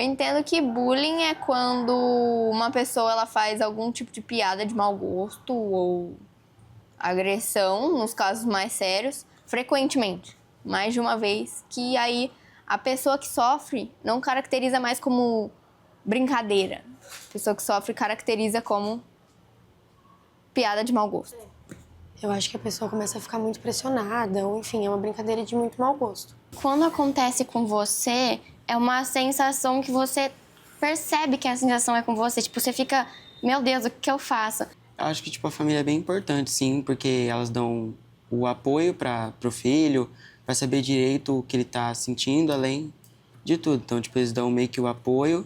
entendo que bullying é quando uma pessoa ela faz algum tipo de piada de mau gosto ou agressão, nos casos mais sérios, frequentemente, mais de uma vez, que aí a pessoa que sofre não caracteriza mais como brincadeira. A pessoa que sofre caracteriza como piada de mau gosto. Eu acho que a pessoa começa a ficar muito pressionada, ou enfim, é uma brincadeira de muito mau gosto. Quando acontece com você, é uma sensação que você percebe que a sensação é com você. Tipo, você fica, meu Deus, o que eu faço? Eu acho que, tipo, a família é bem importante, sim, porque elas dão o apoio pro filho, para saber direito o que ele tá sentindo, além de tudo. Então, tipo, eles dão meio que o apoio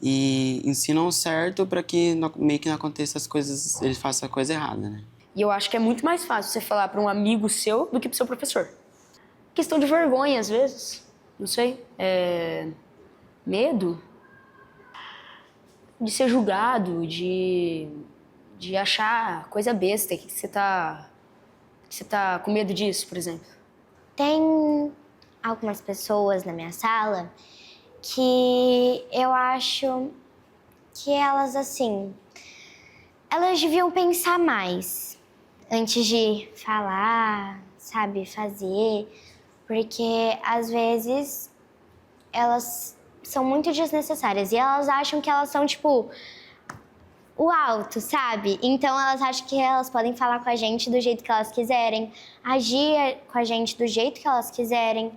e ensinam certo para que meio que não aconteça as coisas, eles façam a coisa errada, né? E eu acho que é muito mais fácil você falar para um amigo seu do que para o seu professor. Questão de vergonha, às vezes. Não sei. Medo de ser julgado, de achar coisa besta. Que você tá com medo disso, por exemplo? Tem algumas pessoas na minha sala que eu acho que elas, assim, elas deviam pensar mais antes de falar, sabe, fazer, porque às vezes elas são muito desnecessárias e elas acham que elas são, tipo, o alto, sabe? Então elas acham que elas podem falar com a gente do jeito que elas quiserem, agir com a gente do jeito que elas quiserem.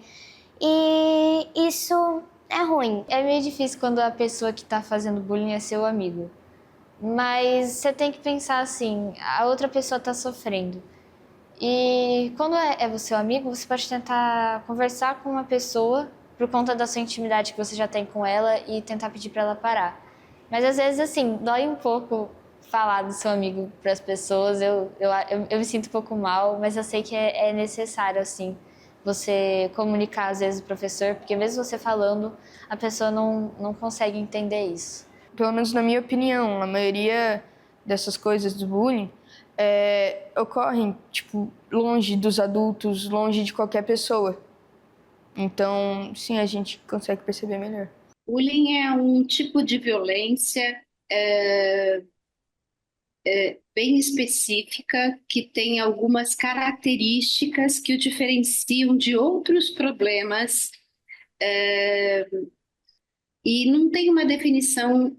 E isso é ruim. É meio difícil quando a pessoa que tá fazendo bullying é seu amigo. Mas você tem que pensar assim, a outra pessoa tá sofrendo. E quando é o seu amigo, você pode tentar conversar com uma pessoa por conta da sua intimidade que você já tem com ela e tentar pedir pra ela parar. Mas às vezes, assim, dói um pouco falar do seu amigo pras pessoas. Eu me sinto um pouco mal, mas eu sei que é necessário, assim, você comunicar às vezes o professor, porque mesmo você falando, a pessoa não consegue entender isso. Pelo menos na minha opinião, a maioria dessas coisas do bullying ocorrem, tipo, longe dos adultos, longe de qualquer pessoa. Então, sim, a gente consegue perceber melhor. Bullying é um tipo de violência bem específica que tem algumas características que o diferenciam de outros problemas e não tem uma definição,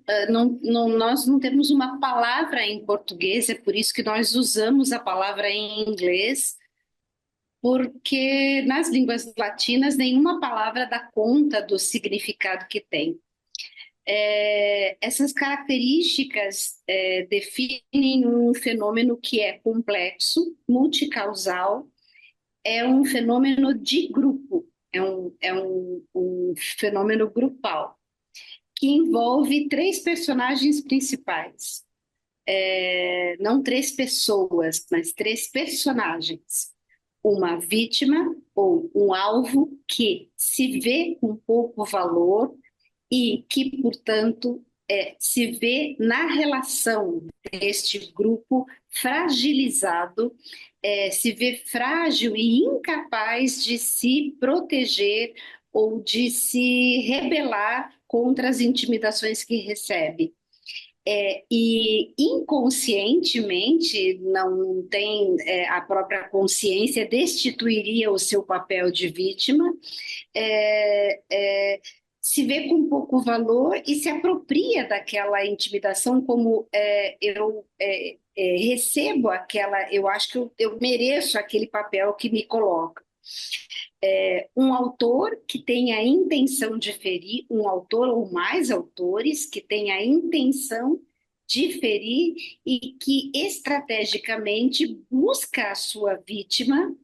nós não temos uma palavra em português, é por isso que nós usamos a palavra em inglês, porque nas línguas latinas nenhuma palavra dá conta do significado que tem. Essas características definem um fenômeno que é complexo, multicausal, é um fenômeno de grupo, um fenômeno grupal, que envolve três personagens principais. Não três pessoas, mas três personagens. Uma vítima ou um alvo que se vê com pouco valor e que, portanto, se vê na relação deste grupo fragilizado, se vê frágil e incapaz de se proteger ou de se rebelar contra as intimidações que recebe. E inconscientemente, não tem a própria consciência, destituiria o seu papel de vítima, se vê com pouco valor e se apropria daquela intimidação como eu recebo aquela, eu acho que eu mereço aquele papel que me coloca. Um autor que tem a intenção de ferir, um autor ou mais autores que tem a intenção de ferir e que estrategicamente busca a sua vítima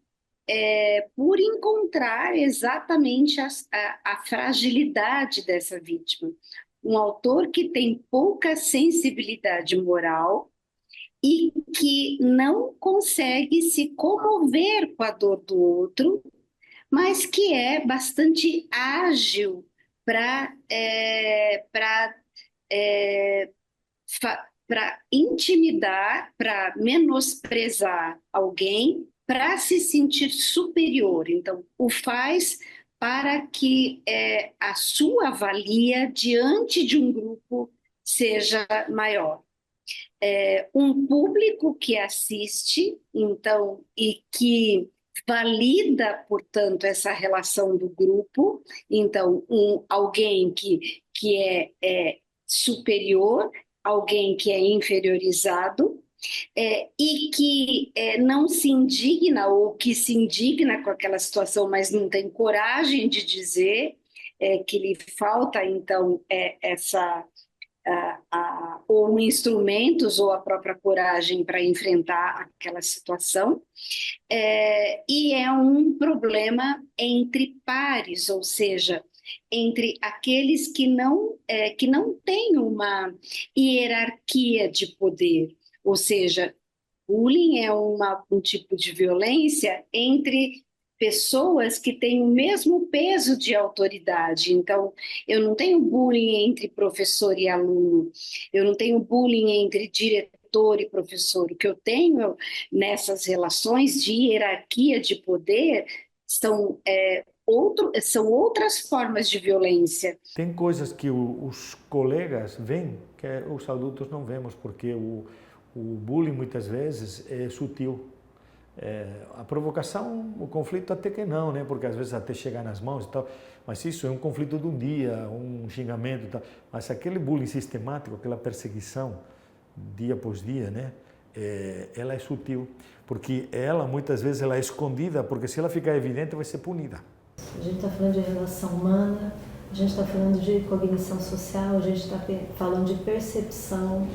por encontrar exatamente a fragilidade dessa vítima. Um autor que tem pouca sensibilidade moral e que não consegue se comover com a dor do outro, mas que é bastante ágil para intimidar, para menosprezar alguém, para se sentir superior. Então, o faz para que a sua valia diante de um grupo seja maior. Um público que assiste, então, e que valida, portanto, essa relação do grupo, então, alguém que é superior, alguém que é inferiorizado, e que não se indigna ou que se indigna com aquela situação, mas não tem coragem de dizer que lhe falta, então, ou instrumentos ou a própria coragem para enfrentar aquela situação, e é um problema entre pares, ou seja, entre aqueles que não têm uma hierarquia de poder, ou seja, bullying é um tipo de violência entre pessoas que têm o mesmo peso de autoridade. Então, eu não tenho bullying entre professor e aluno, eu não tenho bullying entre diretor e professor. O que eu tenho nessas relações de hierarquia de poder são outras formas de violência. Tem coisas que os colegas veem que os adultos não vemos, porque o bullying muitas vezes é sutil. A provocação, o conflito até que não, né? Porque às vezes até chegar nas mãos e tal, mas isso é um conflito de um dia, um xingamento e tal. Mas aquele bullying sistemático, aquela perseguição dia após dia, né? Ela é sutil, porque ela muitas vezes ela é escondida, porque se ela ficar evidente vai ser punida. A gente está falando de relação humana, a gente está falando de cognição social, a gente está falando de percepção,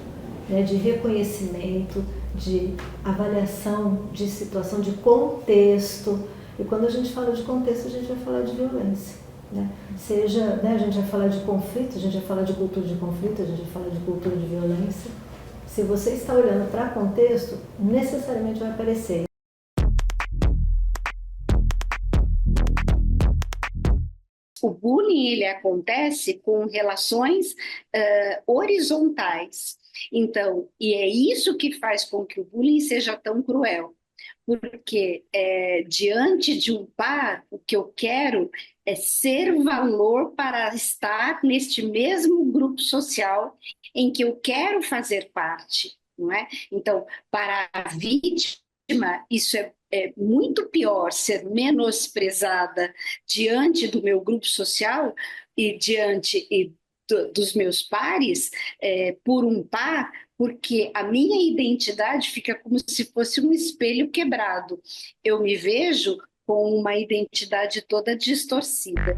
né, de reconhecimento, de avaliação de situação, de contexto. E quando a gente fala de contexto, a gente vai falar de violência. Né? Seja, né, a gente vai falar de conflito, a gente vai falar de cultura de conflito, a gente vai falar de cultura de violência. Se você está olhando para contexto, necessariamente vai aparecer. O bullying ele acontece com relações horizontais. Então, e é isso que faz com que o bullying seja tão cruel. Porque diante de um par, o que eu quero é ser valor para estar neste mesmo grupo social em que eu quero fazer parte, não é? Então, para a vítima, isso é muito pior ser menosprezada diante do meu grupo social e dos meus pares, por um par, porque a minha identidade fica como se fosse um espelho quebrado. Eu me vejo com uma identidade toda distorcida.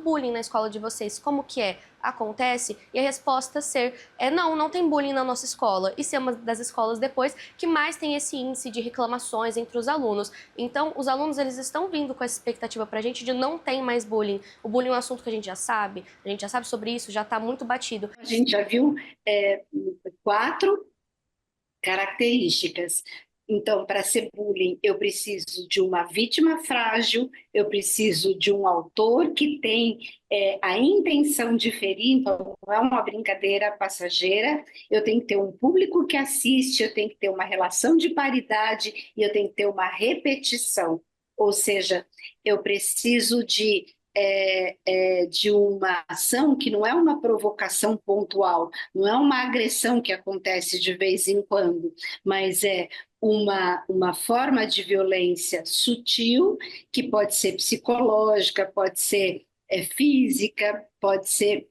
Bullying na escola de vocês, como que é? Acontece? E a resposta ser, não tem bullying na nossa escola. E ser uma das escolas depois que mais tem esse índice de reclamações entre os alunos. Então, os alunos, eles estão vindo com essa expectativa pra gente de não tem mais bullying. O bullying é um assunto que a gente já sabe sobre isso, já tá muito batido. A gente já viu 4 características. Então, para ser bullying, eu preciso de uma vítima frágil, eu preciso de um autor que tem a intenção de ferir, então não é uma brincadeira passageira, eu tenho que ter um público que assiste, eu tenho que ter uma relação de paridade e eu tenho que ter uma repetição. Ou seja, eu preciso de uma ação que não é uma provocação pontual, não é uma agressão que acontece de vez em quando, mas é uma forma de violência sutil, que pode ser psicológica, pode ser física, pode ser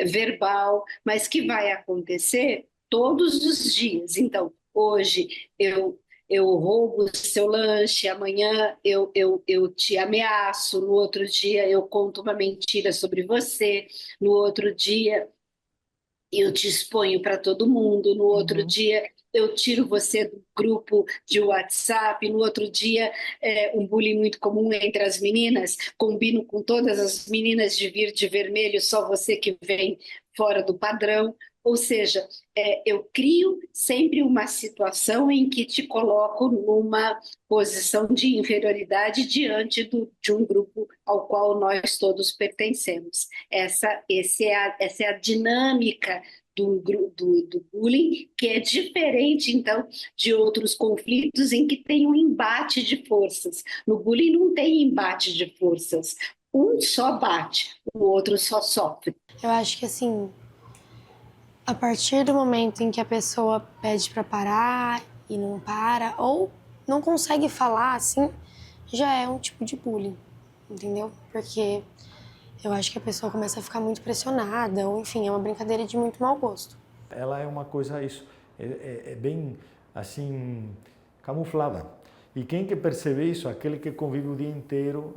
verbal, mas que vai acontecer todos os dias. Então, hoje eu roubo o seu lanche, amanhã eu te ameaço, no outro dia eu conto uma mentira sobre você, no outro dia eu te exponho para todo mundo, no outro dia eu tiro você do grupo de WhatsApp, no outro dia um bullying muito comum entre as meninas, combino com todas as meninas de vir de vermelho, só você que vem fora do padrão. Ou seja, eu crio sempre uma situação em que te coloco numa posição de inferioridade diante de um grupo ao qual nós todos pertencemos. Essa é a dinâmica do bullying, que é diferente, então, de outros conflitos em que tem um embate de forças. No bullying não tem embate de forças. Um só bate, o outro só sofre. Eu acho que, assim, a partir do momento em que a pessoa pede para parar e não para, ou não consegue falar, assim, já é um tipo de bullying, entendeu? Porque eu acho que a pessoa começa a ficar muito pressionada, ou enfim, é uma brincadeira de muito mau gosto. Ela é uma coisa, isso, é bem, assim, camuflada. E quem que percebe isso? Aquele que convive o dia inteiro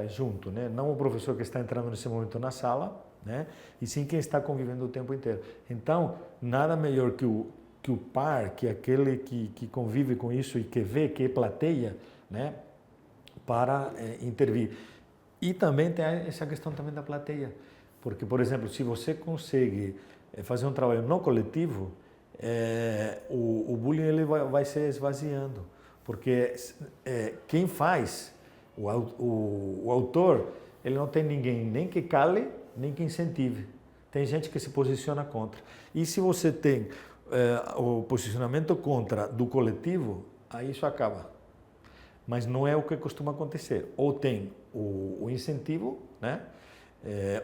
junto, né? Não o professor que está entrando nesse momento na sala, né? E sim quem está convivendo o tempo inteiro. Então, nada melhor que o par, que aquele que convive com isso e que vê, que plateia, né? Para intervir. E também tem essa questão também da plateia. Porque, por exemplo, se você consegue fazer um trabalho no coletivo, o bullying ele vai se esvaziando. Porque quem faz, o autor, ele não tem ninguém nem que cale, nem que incentive. Tem gente que se posiciona contra. E se você tem o posicionamento contra do coletivo, aí isso acaba. Mas não é o que costuma acontecer. Ou tem o incentivo, né?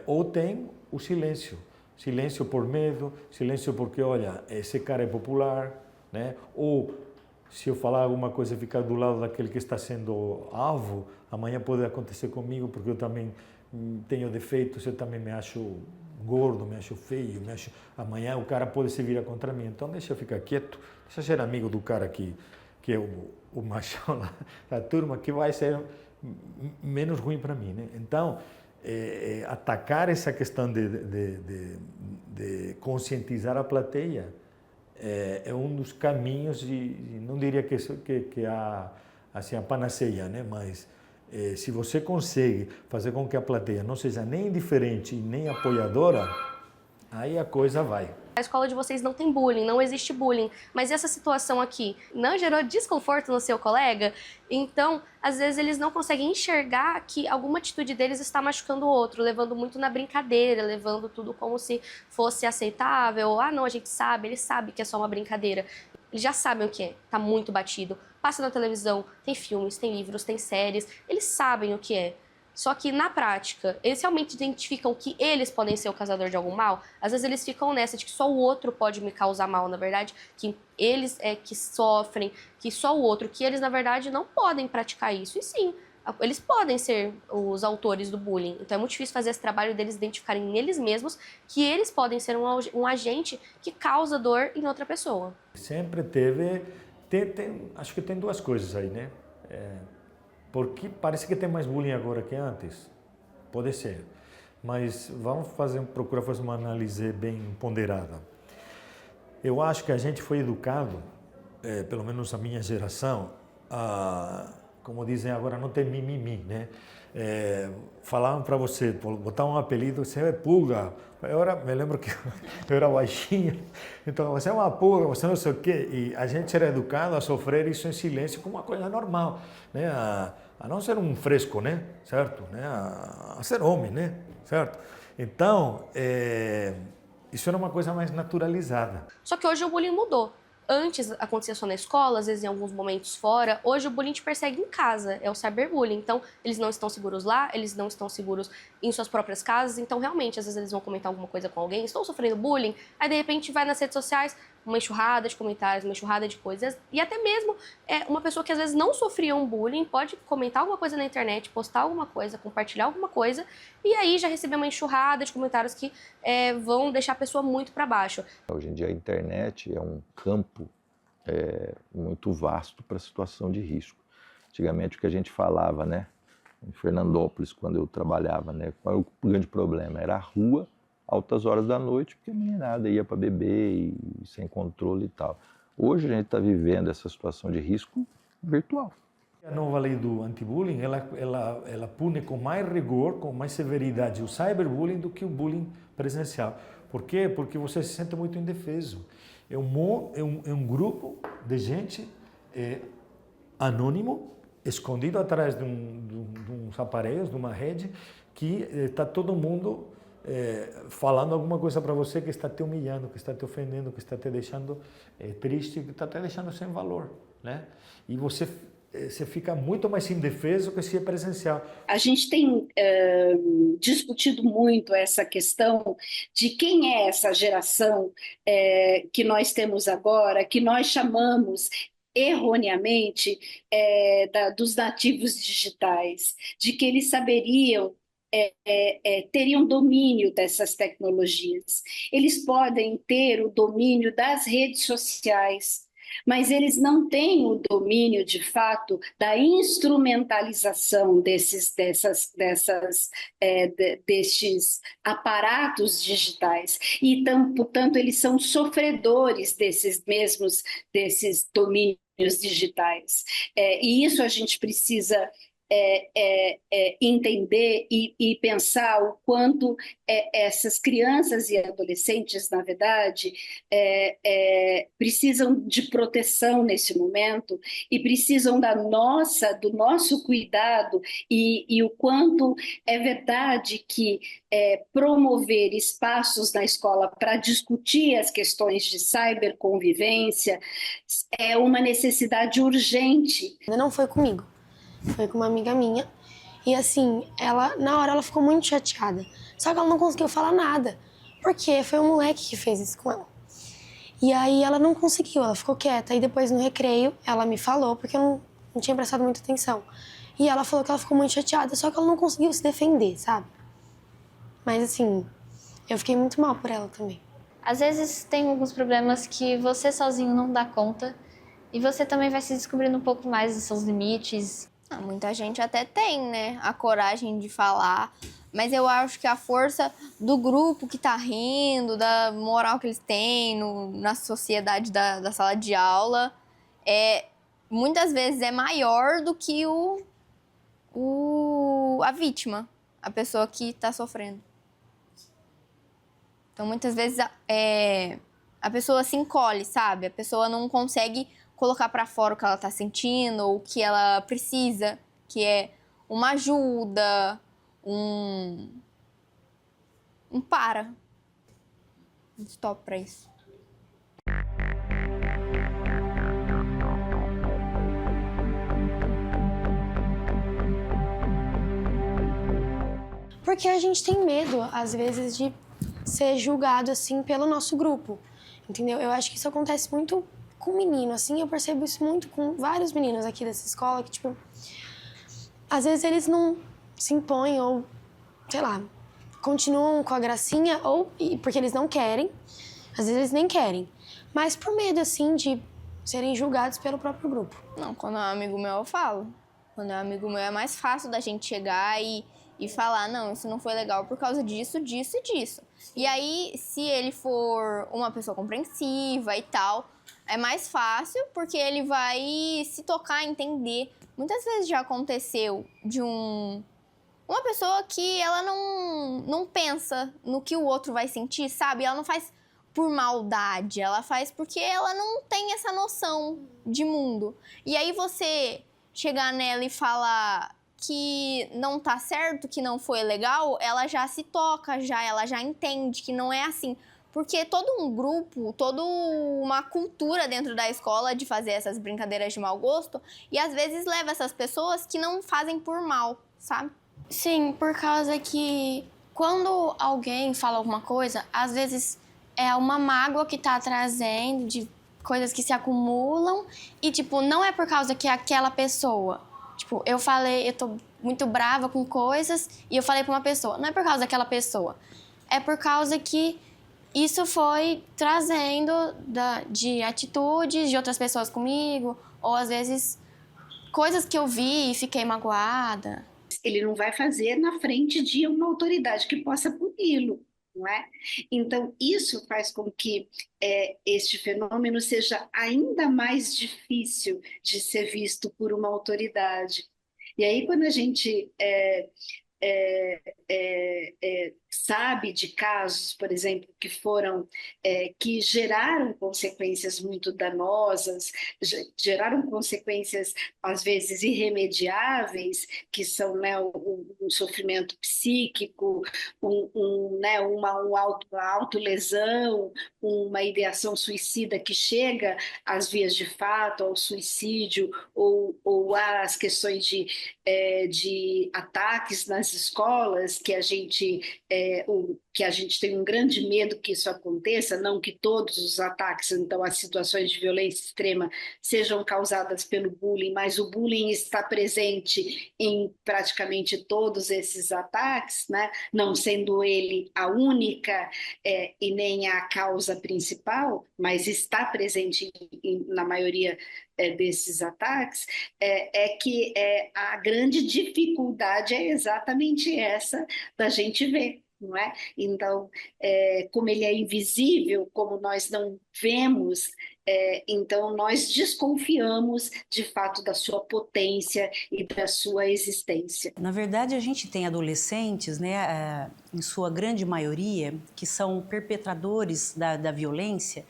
Ou tem o silêncio. Silêncio por medo, silêncio porque, olha, esse cara é popular, né? Ou se eu falar alguma coisa e ficar do lado daquele que está sendo alvo, amanhã pode acontecer comigo porque eu também tenho defeitos, eu também me acho gordo, me acho feio, amanhã o cara pode se virar contra mim. Então deixa eu ficar quieto, deixa eu ser amigo do cara que é o machão lá da turma, que vai ser menos ruim para mim, né? Então, atacar essa questão de conscientizar a plateia é um dos caminhos, não diria que há assim, a panaceia, né? Mas se você consegue fazer com que a plateia não seja nem indiferente nem apoiadora, aí a coisa vai. A escola de vocês não tem bullying, não existe bullying, mas essa situação aqui não gerou desconforto no seu colega? Então, às vezes eles não conseguem enxergar que alguma atitude deles está machucando o outro, levando muito na brincadeira, levando tudo como se fosse aceitável, ou, não, a gente sabe, ele sabe que é só uma brincadeira. Eles já sabem o que é, tá muito batido, passa na televisão, tem filmes, tem livros, tem séries, eles sabem o que é. Só que, na prática, eles realmente identificam que eles podem ser o causador de algum mal. Às vezes eles ficam nessa de que só o outro pode me causar mal, na verdade, que eles que sofrem, que só o outro, que eles, na verdade, não podem praticar isso. E sim, eles podem ser os autores do bullying. Então é muito difícil fazer esse trabalho deles identificarem neles mesmos que eles podem ser um agente que causa dor em outra pessoa. Sempre teve... acho que tem duas coisas aí, né? Porque parece que tem mais bullying agora que antes. Pode ser. Mas vamos procurar fazer uma análise bem ponderada. Eu acho que a gente foi educado, pelo menos a minha geração, como dizem agora, não tem mimimi, né? Falavam para você, botar um apelido, você é pulga. Me lembro que eu era baixinho, então você é uma pulga, você não sei o quê. E a gente era educado a sofrer isso em silêncio como uma coisa normal, né? A não ser um fresco, né? Certo? Né? A ser homem, né? Certo? Então, isso era uma coisa mais naturalizada. Só que hoje o bullying mudou. Antes acontecia só na escola, às vezes em alguns momentos fora. Hoje o bullying te persegue em casa, é o cyberbullying. Então, eles não estão seguros lá, eles não estão seguros em suas próprias casas. Então, realmente, às vezes eles vão comentar alguma coisa com alguém, estou sofrendo bullying, aí de repente vai nas redes sociais, uma enxurrada de comentários, uma enxurrada de coisas. E até mesmo uma pessoa que às vezes não sofria um bullying pode comentar alguma coisa na internet, postar alguma coisa, compartilhar alguma coisa, e aí já receber uma enxurrada de comentários que vão deixar a pessoa muito para baixo. Hoje em dia a internet é um campo muito vasto para a situação de risco. Antigamente o que a gente falava, né, em Fernandópolis, quando eu trabalhava, né, qual era o grande problema? Era a rua, altas horas da noite, porque a meninada ia para beber e sem controle e tal. Hoje a gente está vivendo essa situação de risco virtual. A nova lei do anti-bullying, ela pune com mais rigor, com mais severidade o cyberbullying do que o bullying presencial. Por quê? Porque você se sente muito indefeso. É um grupo de gente anônimo, escondido atrás de uns aparelhos, de uma rede, que está todo mundo falando alguma coisa para você que está te humilhando, que está te ofendendo, que está te deixando triste, que está te deixando sem valor, né? E você fica muito mais indefeso que se é presencial. A gente tem discutido muito essa questão de quem é essa geração que nós temos agora, que nós chamamos erroneamente dos nativos digitais, de que eles saberiam teriam domínio dessas tecnologias. Eles podem ter o domínio das redes sociais, mas eles não têm o domínio, de fato, da instrumentalização destes aparatos digitais. E, portanto, eles são sofredores desses domínios digitais. E isso a gente precisa entender e pensar o quanto essas crianças e adolescentes, na verdade, precisam de proteção nesse momento e precisam do nosso cuidado e o quanto é verdade que promover espaços na escola para discutir as questões de cyberconvivência é uma necessidade urgente. Não foi comigo. Foi com uma amiga minha. E assim, na hora ela ficou muito chateada. Só que ela não conseguiu falar nada. Porque foi um moleque que fez isso com ela. E aí ela não conseguiu, ela ficou quieta. E depois no recreio, ela me falou, porque eu não tinha prestado muita atenção. E ela falou que ela ficou muito chateada, só que ela não conseguiu se defender, sabe? Mas assim, eu fiquei muito mal por ela também. Às vezes tem alguns problemas que você sozinho não dá conta. E você também vai se descobrindo um pouco mais dos seus limites. Muita gente até tem, né, a coragem de falar, mas eu acho que a força do grupo que tá rindo, da moral que eles têm na sociedade da sala de aula, muitas vezes é maior do que a vítima, a pessoa que tá sofrendo. Então, muitas vezes a pessoa se encolhe, sabe? A pessoa não consegue colocar para fora o que ela tá sentindo ou o que ela precisa, que é uma ajuda, um stop para isso. Porque a gente tem medo, às vezes, de ser julgado, assim, pelo nosso grupo, entendeu? Eu acho que isso acontece muito com menino, assim, eu percebo isso muito com vários meninos aqui dessa escola, que, tipo, às vezes eles não se impõem ou, sei lá, continuam com a gracinha ou porque eles não querem, às vezes eles nem querem, mas por medo, assim, de serem julgados pelo próprio grupo. Não, quando é um amigo meu eu falo. Quando é um amigo meu é mais fácil da gente chegar e falar, não, isso não foi legal por causa disso, disso e disso. E aí, se ele for uma pessoa compreensiva e tal, é mais fácil, porque ele vai se tocar, entender. Muitas vezes já aconteceu de uma pessoa que ela não pensa no que o outro vai sentir, sabe? Ela não faz por maldade, ela faz porque ela não tem essa noção de mundo. E aí você chegar nela e falar que não tá certo, que não foi legal, ela já se toca, ela já entende que não é assim. Porque todo um grupo, toda uma cultura dentro da escola de fazer essas brincadeiras de mau gosto, e às vezes leva essas pessoas que não fazem por mal, sabe? Sim, por causa que quando alguém fala alguma coisa, às vezes é uma mágoa que tá trazendo de coisas que se acumulam e, tipo, não é por causa que é aquela pessoa. Tipo, eu tô muito brava com coisas e eu falei pra uma pessoa. Não é por causa daquela pessoa. É por causa que isso foi trazendo de atitudes de outras pessoas comigo, ou às vezes coisas que eu vi e fiquei magoada. Ele não vai fazer na frente de uma autoridade que possa puni-lo, não é? Então, isso faz com que este fenômeno seja ainda mais difícil de ser visto por uma autoridade. E aí, quando a gente sabe de casos, por exemplo, que geraram consequências muito danosas, geraram consequências às vezes irremediáveis, que são, né, um sofrimento psíquico, né, uma autolesão, uma ideação suicida que chega às vias de fato, ao suicídio, ou às questões de ataques nas escolas, que a gente tem um grande medo que isso aconteça, não que todos os ataques, então as situações de violência extrema sejam causadas pelo bullying, mas o bullying está presente em praticamente todos esses ataques, né? Não sendo ele a única e nem a causa principal, mas está presente na maioria desses ataques, que a grande dificuldade é exatamente essa da gente ver, não é? Então, como ele é invisível, como nós não vemos, então nós desconfiamos de fato da sua potência e da sua existência. Na verdade, a gente tem adolescentes, né, em sua grande maioria, que são perpetradores da violência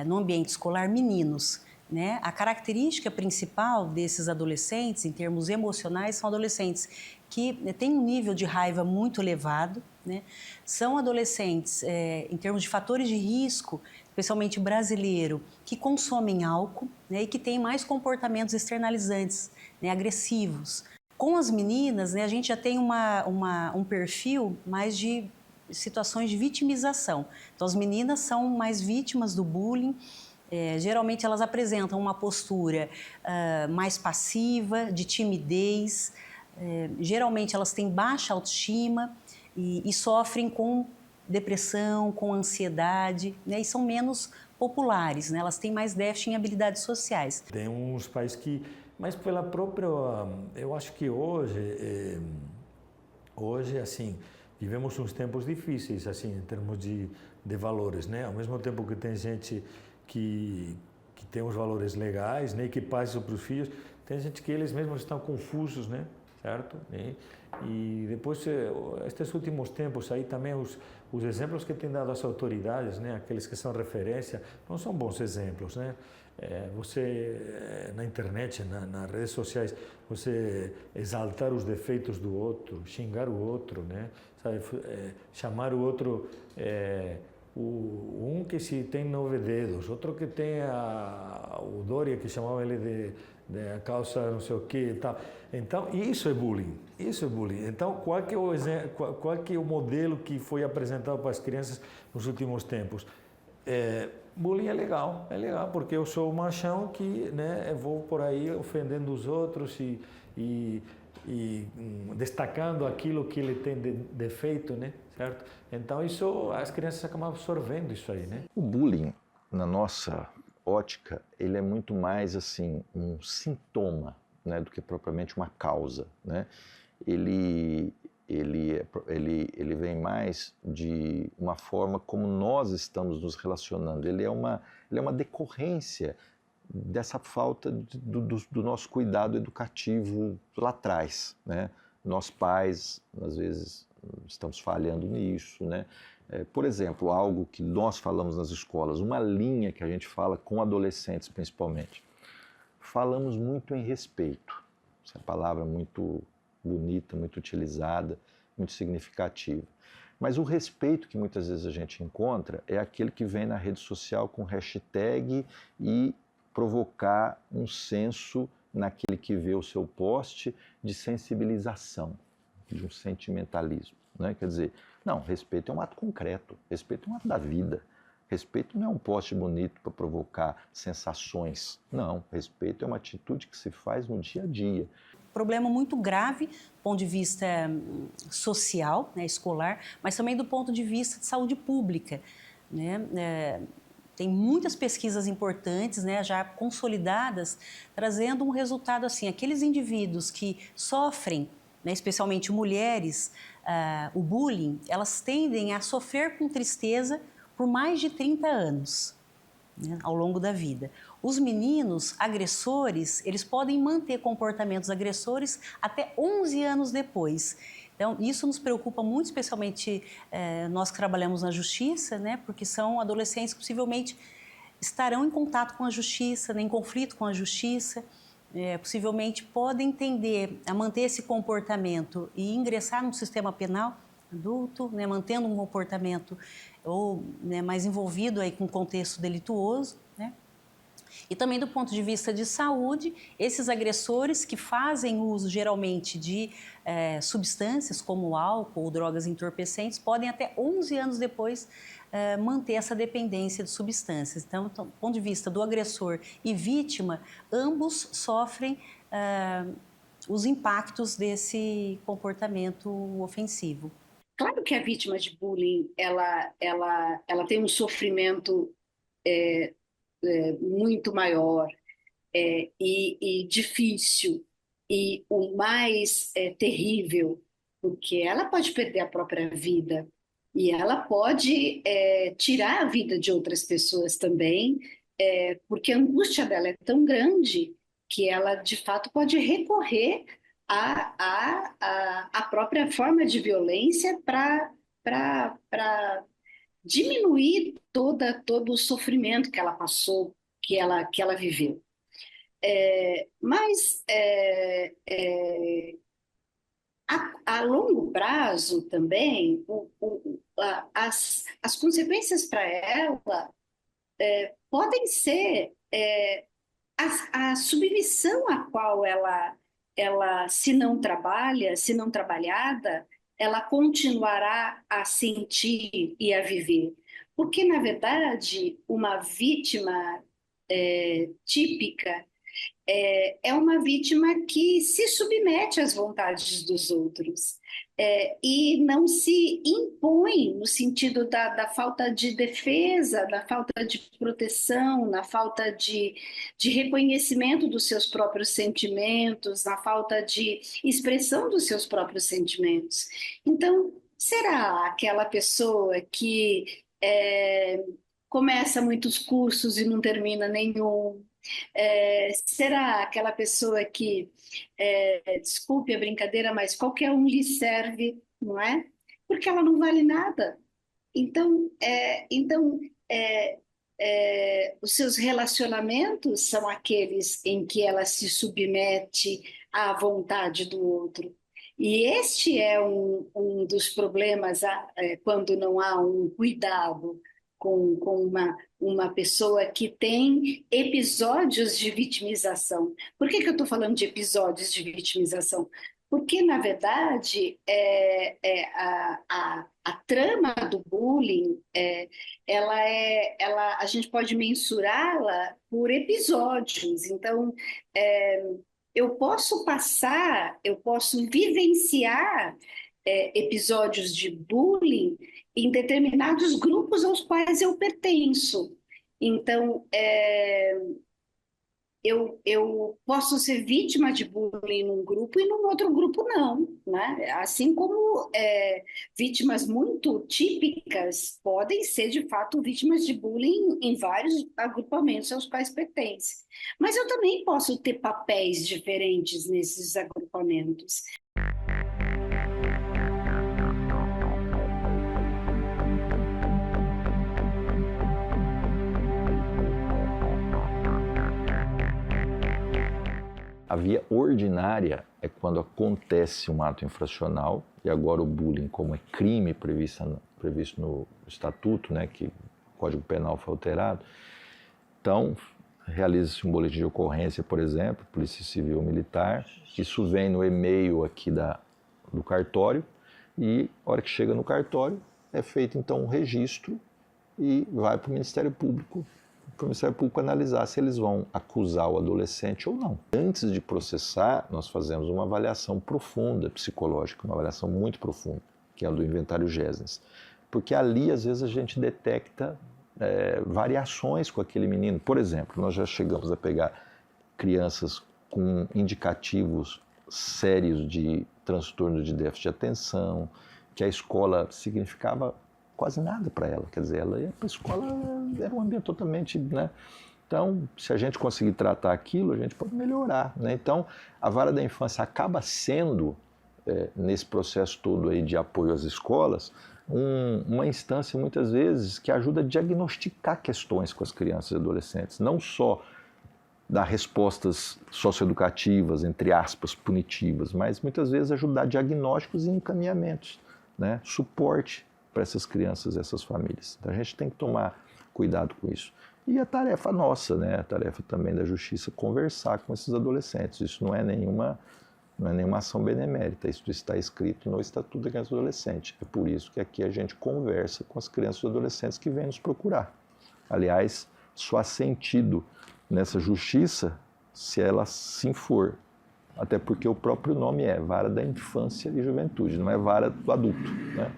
no ambiente escolar, meninos. Né? A característica principal desses adolescentes, em termos emocionais, são adolescentes que têm um nível de raiva muito elevado, né? São adolescentes, em termos de fatores de risco, especialmente brasileiro, que consomem álcool, né? E que têm mais comportamentos externalizantes, né? Agressivos. Com as meninas, né, a gente já tem um perfil mais de situações de vitimização. Então, as meninas são mais vítimas do bullying. Geralmente elas apresentam uma postura mais passiva, de timidez, geralmente elas têm baixa autoestima e sofrem com depressão, com ansiedade, né, e são menos populares, né, elas têm mais déficit em habilidades sociais. Tem uns países que, mas pela própria, eu acho que hoje assim, vivemos uns tempos difíceis assim em termos de valores, né, ao mesmo tempo que tem gente que tem os valores legais, né, que passa isso para os filhos, tem gente que eles mesmos estão confusos, né, certo? E depois, estes últimos tempos aí também os exemplos que têm dado as autoridades, né, aqueles que são referência, não são bons exemplos, né? Você na internet, nas redes sociais, você exaltar os defeitos do outro, xingar o outro, né? Sabe, chamar o outro um que se tem 9 dedos, outro que tem o Dória, que chamava ele de a calça não sei o que e tal. Então, isso é bullying, isso é bullying. Então, qual que é o modelo que foi apresentado para as crianças nos últimos tempos? Bullying é legal, porque eu sou um machão que, né, vou por aí ofendendo os outros e destacando aquilo que ele tem de defeito, né? Certo? Então isso, as crianças acabam absorvendo isso aí, né? O bullying, na nossa ótica, ele é muito mais assim um sintoma, né, do que propriamente uma causa, né? Ele vem mais de uma forma como nós estamos nos relacionando. Ele é uma decorrência dessa falta do nosso cuidado educativo lá atrás, né? Nós pais, às vezes, estamos falhando nisso, né? Por exemplo, algo que nós falamos nas escolas, uma linha que a gente fala com adolescentes principalmente. Falamos muito em respeito. Essa é uma palavra muito bonita, muito utilizada, muito significativa. Mas o respeito que muitas vezes a gente encontra é aquele que vem na rede social com hashtag e provocar um senso naquele que vê o seu post de sensibilização, de um sentimentalismo, né? Quer dizer, não, respeito é um ato concreto, respeito é um ato da vida. Respeito não é um post bonito para provocar sensações. Não, respeito é uma atitude que se faz no dia a dia. Problema muito grave do ponto de vista social, né, escolar, mas também do ponto de vista de saúde pública, né? Tem muitas pesquisas importantes, né, já consolidadas, trazendo um resultado assim, aqueles indivíduos que sofrem, né, especialmente mulheres, o bullying, elas tendem a sofrer com tristeza por mais de 30 anos, né, ao longo da vida. Os meninos agressores, eles podem manter comportamentos agressores até 11 anos depois. Então, isso nos preocupa muito, especialmente nós que trabalhamos na justiça, né? Porque são adolescentes que possivelmente estarão em contato com a justiça, né? Em conflito com a justiça, possivelmente podem tender a manter esse comportamento e ingressar no sistema penal adulto, né? Mantendo um comportamento ou, né, mais envolvido aí com contexto delituoso, né? E também do ponto de vista de saúde, esses agressores que fazem uso geralmente de substâncias como álcool ou drogas entorpecentes podem até 11 anos depois manter essa dependência de substâncias. Então, do ponto de vista do agressor e vítima, ambos sofrem os impactos desse comportamento ofensivo. Claro que a vítima de bullying, ela tem um sofrimento muito maior e difícil, e o mais terrível, porque ela pode perder a própria vida e ela pode tirar a vida de outras pessoas também, porque a angústia dela é tão grande que ela, de fato, pode recorrer à própria forma de violência para diminuir todo o sofrimento que ela passou, que ela viveu. Mas a longo prazo também, as consequências para ela podem ser a submissão a qual ela, se não trabalha, se não trabalhada, ela continuará a sentir e a viver. Porque, na verdade, uma vítima típica é uma vítima que se submete às vontades dos outros e não se impõe no sentido da falta de defesa, da falta de proteção, na falta de reconhecimento dos seus próprios sentimentos, na falta de expressão dos seus próprios sentimentos. Então, será aquela pessoa que começa muitos cursos e não termina nenhum? Será aquela pessoa que, desculpe a brincadeira, mas qualquer um lhe serve, não é? Porque ela não vale nada. Então, os seus relacionamentos são aqueles em que ela se submete à vontade do outro. E este é um dos problemas quando não há um cuidado com uma pessoa que tem episódios de vitimização. Por que eu estou falando de episódios de vitimização? Porque, na verdade, a trama do bullying, a gente pode mensurá-la por episódios. Então, eu posso vivenciar episódios de bullying em determinados grupos aos quais eu pertenço. Então, eu posso ser vítima de bullying num grupo e num outro grupo não, né? Assim como vítimas muito típicas podem ser, de fato, vítimas de bullying em vários agrupamentos aos quais pertencem. Mas eu também posso ter papéis diferentes nesses agrupamentos. A via ordinária é quando acontece um ato infracional, e agora o bullying, como é crime previsto no Estatuto, né, que o Código Penal foi alterado, então realiza-se um boletim de ocorrência, por exemplo, Polícia Civil Militar, isso vem no e-mail aqui do cartório, e a hora que chega no cartório é feito então um registro e vai para o Ministério Público analisar se eles vão acusar o adolescente ou não. Antes de processar, nós fazemos uma avaliação profunda psicológica, uma avaliação muito profunda, que é a do inventário Gesnes. Porque ali, às vezes, a gente detecta variações com aquele menino. Por exemplo, nós já chegamos a pegar crianças com indicativos sérios de transtorno de déficit de atenção, que a escola significava quase nada para ela, quer dizer, ela ia para a escola, era um ambiente totalmente, né? Então, se a gente conseguir tratar aquilo, a gente pode melhorar, né? Então, a vara da infância acaba sendo nesse processo todo aí de apoio às escolas, uma instância, muitas vezes, que ajuda a diagnosticar questões com as crianças e adolescentes, não só dar respostas socioeducativas, entre aspas, punitivas, mas muitas vezes ajudar diagnósticos e encaminhamentos, né? Suporte para essas crianças e essas famílias. Então a gente tem que tomar cuidado com isso. E a tarefa nossa, né? A tarefa também da justiça, conversar com esses adolescentes. Isso não é nenhuma ação benemérita, isso está escrito no Estatuto da Criança e do Adolescente. É por isso que aqui a gente conversa com as crianças e adolescentes que vêm nos procurar. Aliás, só há sentido nessa justiça se ela sim for. Até porque o próprio nome é Vara da Infância e Juventude, não é Vara do Adulto, né?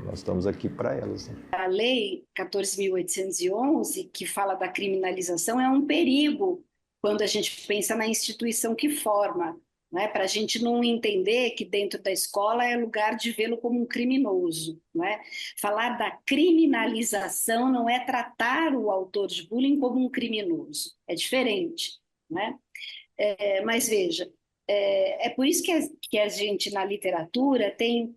Nós estamos aqui para elas. Né? A Lei 14.811, que fala da criminalização, é um perigo quando a gente pensa na instituição que forma, né? Para a gente não entender que dentro da escola é lugar de vê-lo como um criminoso. Né? Falar da criminalização não é tratar o autor de bullying como um criminoso, é diferente. Né? Mas veja, é por isso que a gente na literatura tem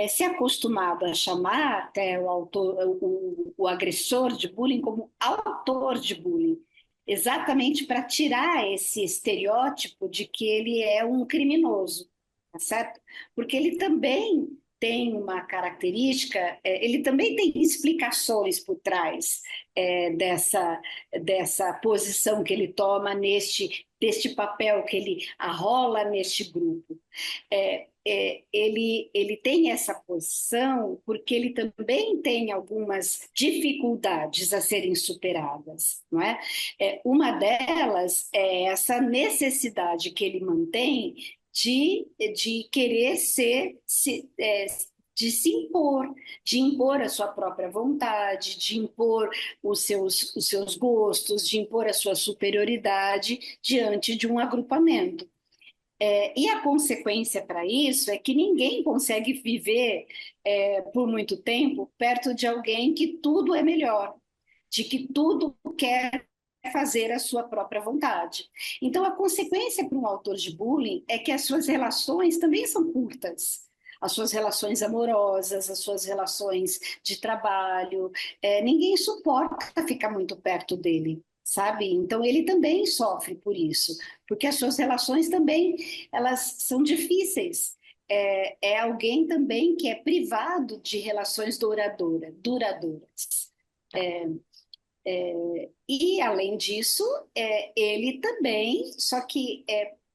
se acostumado a chamar até o agressor de bullying como autor de bullying, exatamente para tirar esse estereótipo de que ele é um criminoso, tá certo? Porque ele também tem uma característica, ele também tem explicações por trás dessa posição que ele toma deste papel que ele arrola neste grupo. Ele tem essa posição porque ele também tem algumas dificuldades a serem superadas, não é? Uma delas é essa necessidade que ele mantém de querer de se impor, de impor a sua própria vontade, de impor os seus gostos, de impor a sua superioridade diante de um agrupamento. E a consequência para isso é que ninguém consegue viver por muito tempo perto de alguém que tudo é melhor, de que tudo quer fazer a sua própria vontade. Então, a consequência para um autor de bullying é que as suas relações também são curtas. As suas relações amorosas, as suas relações de trabalho, ninguém suporta ficar muito perto dele, sabe? Então, ele também sofre por isso, porque as suas relações também, elas são difíceis. É alguém também que é privado de relações duradouras. E, além disso, ele também, só que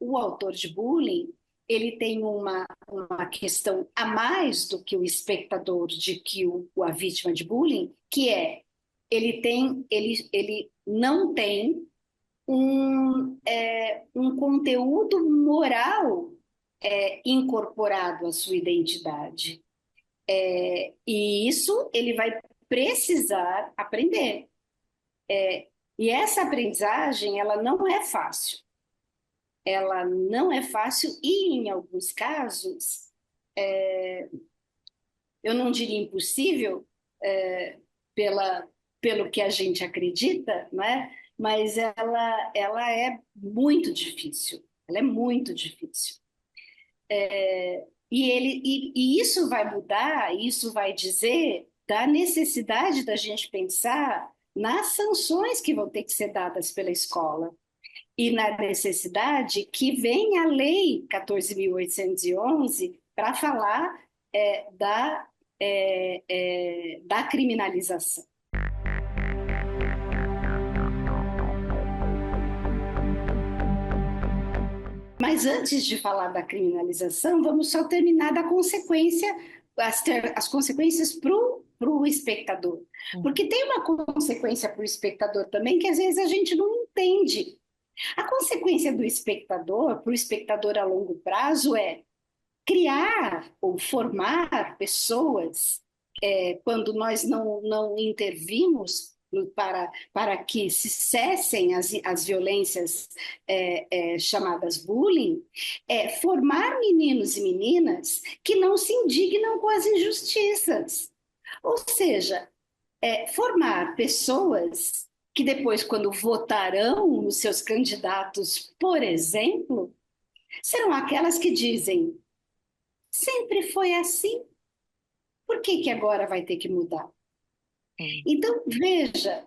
o autor de bullying, ele tem uma questão a mais do que o espectador, de que a vítima de bullying, que ele não tem um conteúdo moral incorporado à sua identidade. E isso ele vai precisar aprender. E essa aprendizagem, ela não é fácil. Ela não é fácil e, em alguns casos, eu não diria impossível, pelo que a gente acredita, né? Mas ela é muito difícil. Ela é muito difícil. E isso vai mudar, isso vai dizer da necessidade da gente pensar nas sanções que vão ter que ser dadas pela escola e na necessidade que vem a Lei 14.811 para falar da criminalização. Mas antes de falar da criminalização, vamos só terminar da consequência, as consequências para o espectador. Porque tem uma consequência para o espectador também que às vezes a gente não entende. A consequência do espectador, para o espectador a longo prazo, é criar ou formar pessoas, quando nós não intervimos para que se cessem as violências chamadas bullying, formar meninos e meninas que não se indignam com as injustiças. Ou seja, formar pessoas que depois, quando votarão nos seus candidatos, por exemplo, serão aquelas que dizem: Sempre foi assim. Por que que agora vai ter que mudar? Então, veja,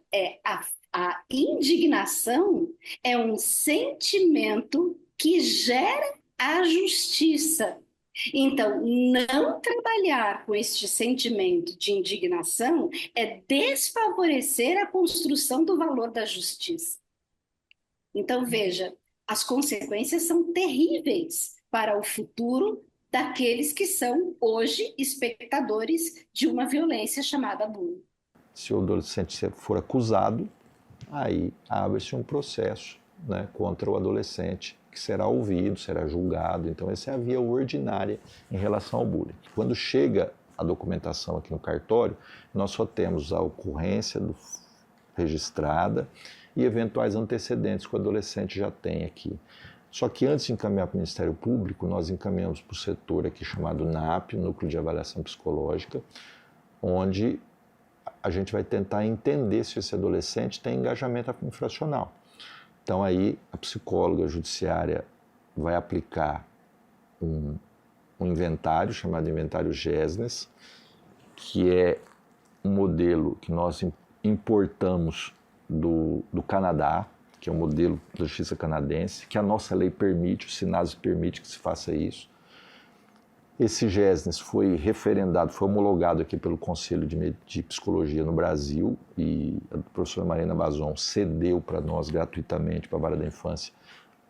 a indignação é um sentimento que gera a justiça. Então, não trabalhar com este sentimento de indignação é desfavorecer a construção do valor da justiça. Então, veja, as consequências são terríveis para o futuro daqueles que são hoje espectadores de uma violência chamada bullying. Se o adolescente for acusado, aí abre-se um processo, né, contra o adolescente, que será ouvido, será julgado. Então, essa é a via ordinária em relação ao bullying. Quando chega a documentação aqui no cartório, nós só temos a ocorrência registrada e eventuais antecedentes que o adolescente já tem aqui. Só que antes de encaminhar para o Ministério Público, nós encaminhamos para o setor aqui chamado NAP, Núcleo de Avaliação Psicológica, onde a gente vai tentar entender se esse adolescente tem engajamento infracional. Então aí a psicóloga judiciária vai aplicar um inventário chamado inventário GESNES, que é um modelo que nós importamos do Canadá, que é um modelo da justiça canadense, que a nossa lei permite, o SINASE permite que se faça isso. Esse GESNES foi referendado, foi homologado aqui pelo Conselho de Psicologia no Brasil e a professora Marina Bazon cedeu para nós gratuitamente, para a Vara da Infância,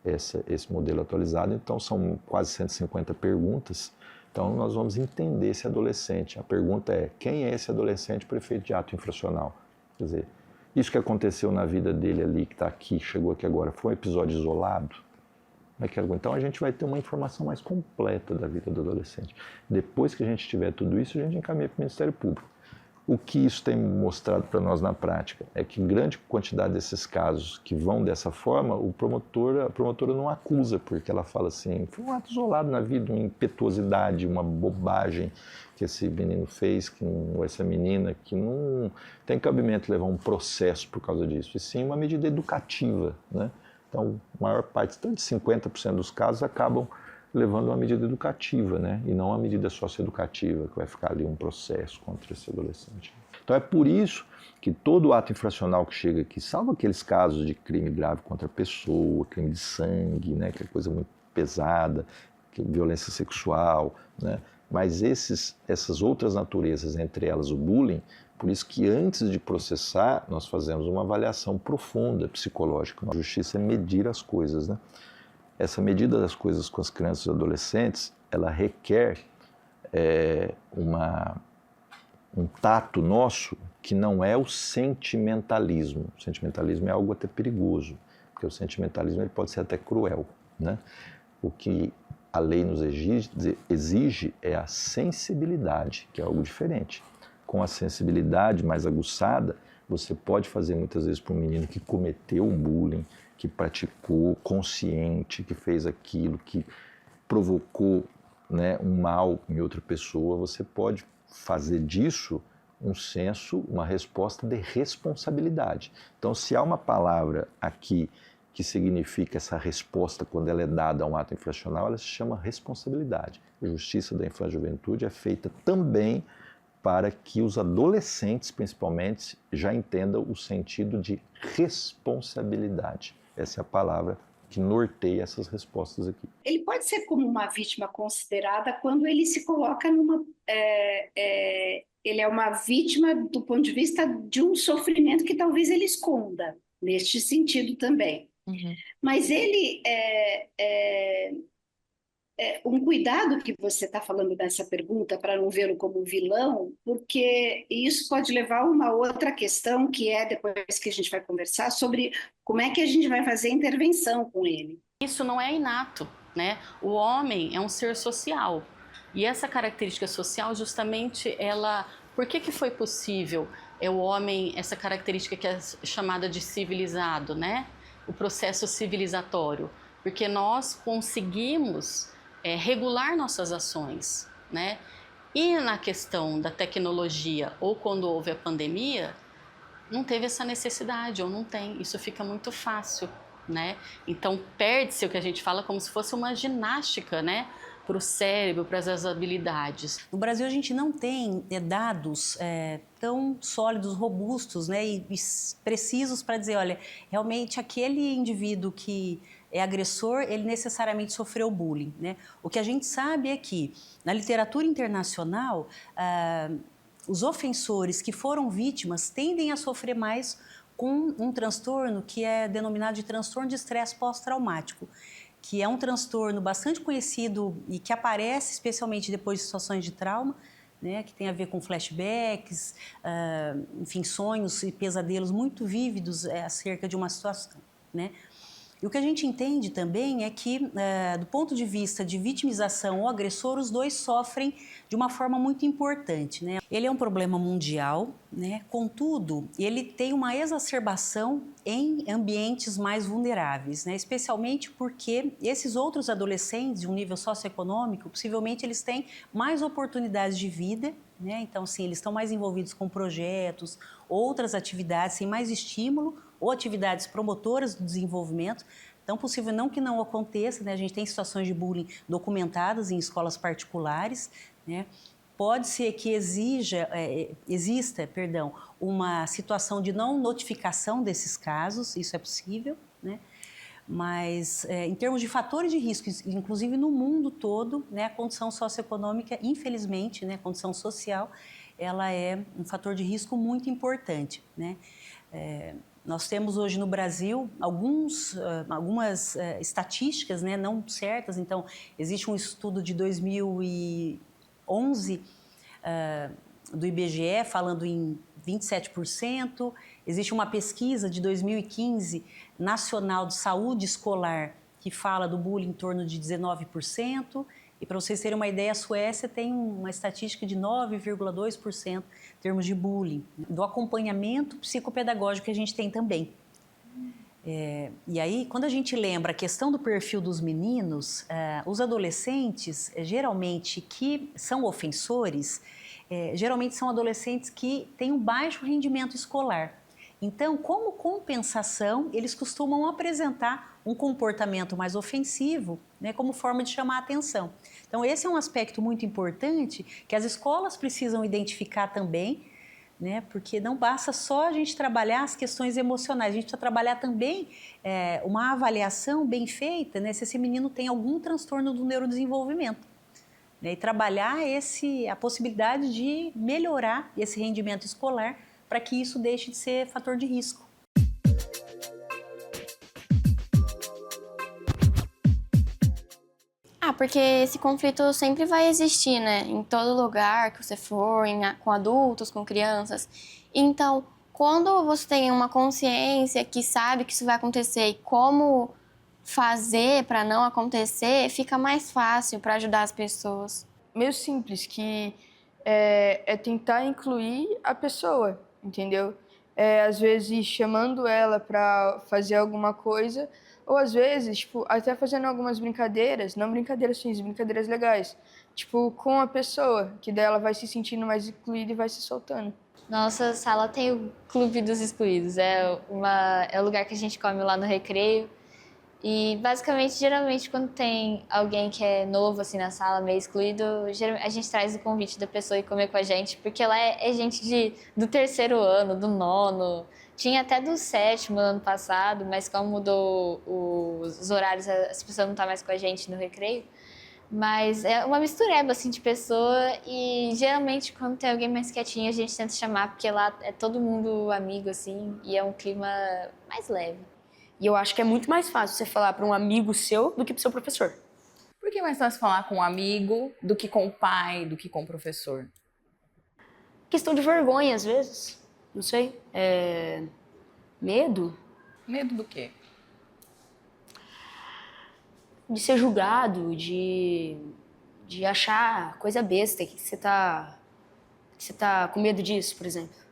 esse modelo atualizado. Então, são quase 150 perguntas. Então, nós vamos entender esse adolescente. A pergunta é, quem é esse adolescente prefeito de ato infracional? Quer dizer, isso que aconteceu na vida dele ali, que está aqui, chegou aqui agora, foi um episódio isolado? Então a gente vai ter uma informação mais completa da vida do adolescente. Depois que a gente tiver tudo isso, a gente encaminha para o Ministério Público. O que isso tem mostrado para nós na prática é que grande quantidade desses casos que vão dessa forma, a promotora não acusa, porque ela fala assim, foi um ato isolado na vida, uma impetuosidade, uma bobagem que esse menino fez, ou essa menina, que não tem cabimento levar um processo por causa disso, e sim uma medida educativa, né? Então, a maior parte, tanto de 50% dos casos, acabam levando uma medida educativa, né? E não uma medida socioeducativa, que vai ficar ali um processo contra esse adolescente. Então, é por isso que todo ato infracional que chega aqui, salvo aqueles casos de crime grave contra a pessoa, crime de sangue, né? Que é coisa muito pesada, que é violência sexual, né? Mas essas outras naturezas, entre elas o bullying, por isso que antes de processar, nós fazemos uma avaliação profunda psicológica. A justiça é medir as coisas, né? Essa medida das coisas com as crianças e adolescentes, ela requer um tato nosso que não é o sentimentalismo. O sentimentalismo é algo até perigoso, porque o sentimentalismo ele pode ser até cruel, né? O que a lei nos exige é a sensibilidade, que é algo diferente. Com a sensibilidade mais aguçada, você pode fazer muitas vezes para um menino que cometeu um bullying, que praticou, consciente, que fez aquilo, que provocou, né, um mal em outra pessoa, você pode fazer disso um senso, uma resposta de responsabilidade. Então, se há uma palavra aqui que significa essa resposta quando ela é dada a um ato infracional, ela se chama responsabilidade. A Justiça da Infância e Juventude é feita também para que os adolescentes, principalmente, já entendam o sentido de responsabilidade. Essa é a palavra que norteia essas respostas aqui. Ele pode ser como uma vítima considerada quando ele se coloca numa... ele é uma vítima do ponto de vista de um sofrimento que talvez ele esconda, neste sentido também. Uhum. Mas ele um cuidado que você está falando nessa pergunta para não vê-lo como vilão, porque isso pode levar a uma outra questão que é depois que a gente vai conversar sobre como é que a gente vai fazer a intervenção com ele. Isso não é inato, né? O homem é um ser social e essa característica social justamente por que foi possível o homem, essa característica que é chamada de civilizado, né? O processo civilizatório, porque nós conseguimos regular nossas ações, né? E na questão da tecnologia, ou quando houve a pandemia, não teve essa necessidade, ou não tem, isso fica muito fácil, né? Então perde-se o que a gente fala como se fosse uma ginástica, né? o cérebro, para as habilidades. No Brasil, a gente não tem dados tão sólidos, robustos, né, e precisos para dizer, olha, realmente aquele indivíduo que é agressor, ele necessariamente sofreu bullying, né? O que a gente sabe é que, na literatura internacional, os ofensores que foram vítimas tendem a sofrer mais com um transtorno que é denominado de transtorno de estresse pós-traumático, que é um transtorno bastante conhecido e que aparece especialmente depois de situações de trauma, né, que tem a ver com flashbacks, enfim, sonhos e pesadelos muito vívidos acerca de uma situação, né? E o que a gente entende também é que, do ponto de vista de vitimização ou agressor, os dois sofrem de uma forma muito importante, né? Ele é um problema mundial, né? Contudo, ele tem uma exacerbação em ambientes mais vulneráveis, né? Especialmente porque esses outros adolescentes de um nível socioeconômico, possivelmente eles têm mais oportunidades de vida, né? Então, sim, eles estão mais envolvidos com projetos, outras atividades, têm mais estímulo, ou atividades promotoras do desenvolvimento. Então, possível não que não aconteça, né? A gente tem situações de bullying documentadas em escolas particulares, né? Pode ser que exista uma situação de não notificação desses casos, isso é possível, né? Mas, em termos de fatores de risco, inclusive no mundo todo, né, a condição socioeconômica, infelizmente, né, a condição social, ela é um fator de risco muito importante, né? Nós temos hoje no Brasil algumas estatísticas, né, não certas. Então, existe um estudo de 2011 do IBGE falando em 27%. Existe uma pesquisa de 2015 nacional de saúde escolar que fala do bullying em torno de 19%. E para vocês terem uma ideia, a Suécia tem uma estatística de 9,2% em termos de bullying. Do acompanhamento psicopedagógico que a gente tem também. E aí, quando a gente lembra a questão do perfil dos meninos, os adolescentes, geralmente, que são ofensores, geralmente são adolescentes que têm um baixo rendimento escolar. Então, como compensação, eles costumam apresentar um comportamento mais ofensivo, né, como forma de chamar a atenção. Então, esse é um aspecto muito importante que as escolas precisam identificar também, né, porque não basta só a gente trabalhar as questões emocionais, a gente precisa trabalhar também uma avaliação bem feita, né, se esse menino tem algum transtorno do neurodesenvolvimento. Né, e trabalhar a possibilidade de melhorar esse rendimento escolar para que isso deixe de ser fator de risco. Porque esse conflito sempre vai existir, né? Em todo lugar que você for, com adultos, com crianças. Então, quando você tem uma consciência que sabe que isso vai acontecer e como fazer para não acontecer, fica mais fácil para ajudar as pessoas. Meio simples, que é tentar incluir a pessoa, entendeu? Às vezes chamando ela para fazer alguma coisa, ou às vezes, tipo, até fazendo algumas brincadeiras, não brincadeiras fins, brincadeiras legais, tipo, com a pessoa, que daí ela vai se sentindo mais incluída e vai se soltando. Nossa sala tem o Clube dos Excluídos, é o lugar que a gente come lá no recreio. E basicamente, geralmente, quando tem alguém que é novo assim na sala, meio excluído, a gente traz o convite da pessoa ir comer com a gente, porque lá é gente do 3º ano, do 9º, tinha até do 7º no ano passado, mas como mudou os horários, as pessoas não estão mais com a gente no recreio. Mas é uma mistureba assim, de pessoa e geralmente quando tem alguém mais quietinho a gente tenta chamar, porque lá é todo mundo amigo assim e é um clima mais leve. E eu acho que é muito mais fácil você falar para um amigo seu do que para o seu professor. Por que é mais fácil falar com um amigo do que com o pai, do que com o professor? Questão de vergonha, às vezes. Não sei. Medo. Medo do quê? De ser julgado, de achar coisa besta, que você tá com medo disso, por exemplo.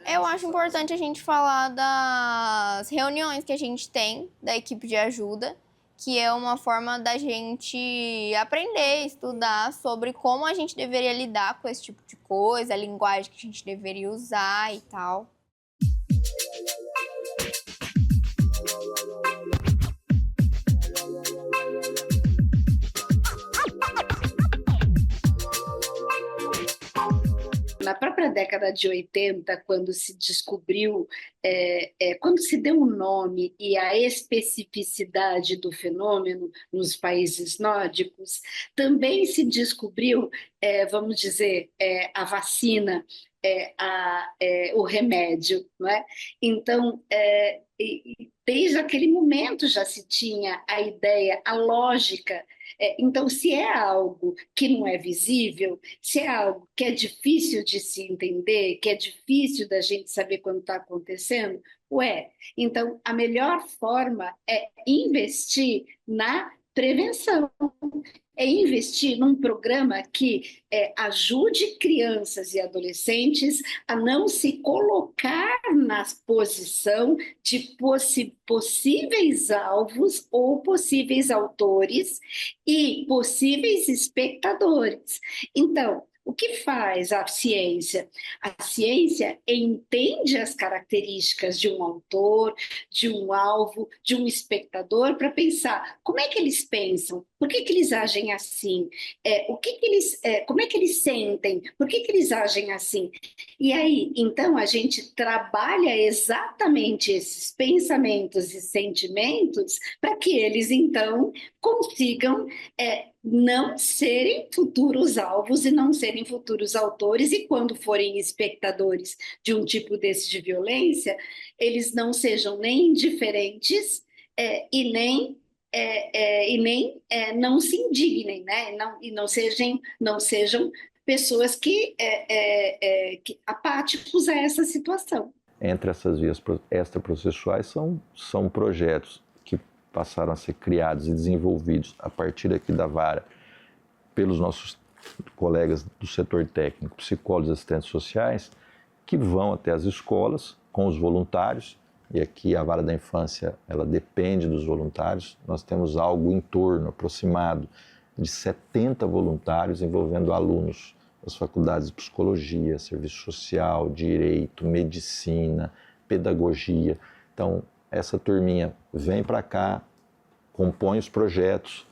Eu acho importante a gente falar das reuniões que a gente tem da equipe de ajuda, que é uma forma da gente aprender, estudar sobre como a gente deveria lidar com esse tipo de coisa, a linguagem que a gente deveria usar e tal. para a década de 80, quando se descobriu, quando se deu um nome e a especificidade do fenômeno nos países nórdicos, também se descobriu, vamos dizer, a vacina, o remédio, não é? Então, desde aquele momento já se tinha a ideia, a lógica. Então, se é algo que não é visível, se é algo que é difícil de se entender, que é difícil da gente saber quando está acontecendo, então a melhor forma é investir na prevenção. É investir num programa que ajude crianças e adolescentes a não se colocar na posição de possíveis alvos ou possíveis autores e possíveis espectadores. Então, o que faz a ciência? A ciência entende as características de um autor, de um alvo, de um espectador, para pensar como é que eles pensam, por que eles agem assim, como é que eles sentem, por que eles agem assim. E aí, então, a gente trabalha exatamente esses pensamentos e sentimentos para que eles, então, consigam não serem futuros alvos e não serem futuros autores, e quando forem espectadores de um tipo desse de violência, eles não sejam nem indiferentes e nem não se indignem, né? E não sejam pessoas que apáticos a essa situação. Entre essas vias extraprocessuais são projetos que passaram a ser criados e desenvolvidos a partir aqui da vara pelos nossos colegas do setor técnico, psicólogos e assistentes sociais, que vão até as escolas com os voluntários, e aqui a vara da infância ela depende dos voluntários. Nós temos algo em torno, aproximado, de 70 voluntários envolvendo alunos das faculdades de psicologia, serviço social, direito, medicina, pedagogia. Então, essa turminha vem para cá, compõe os projetos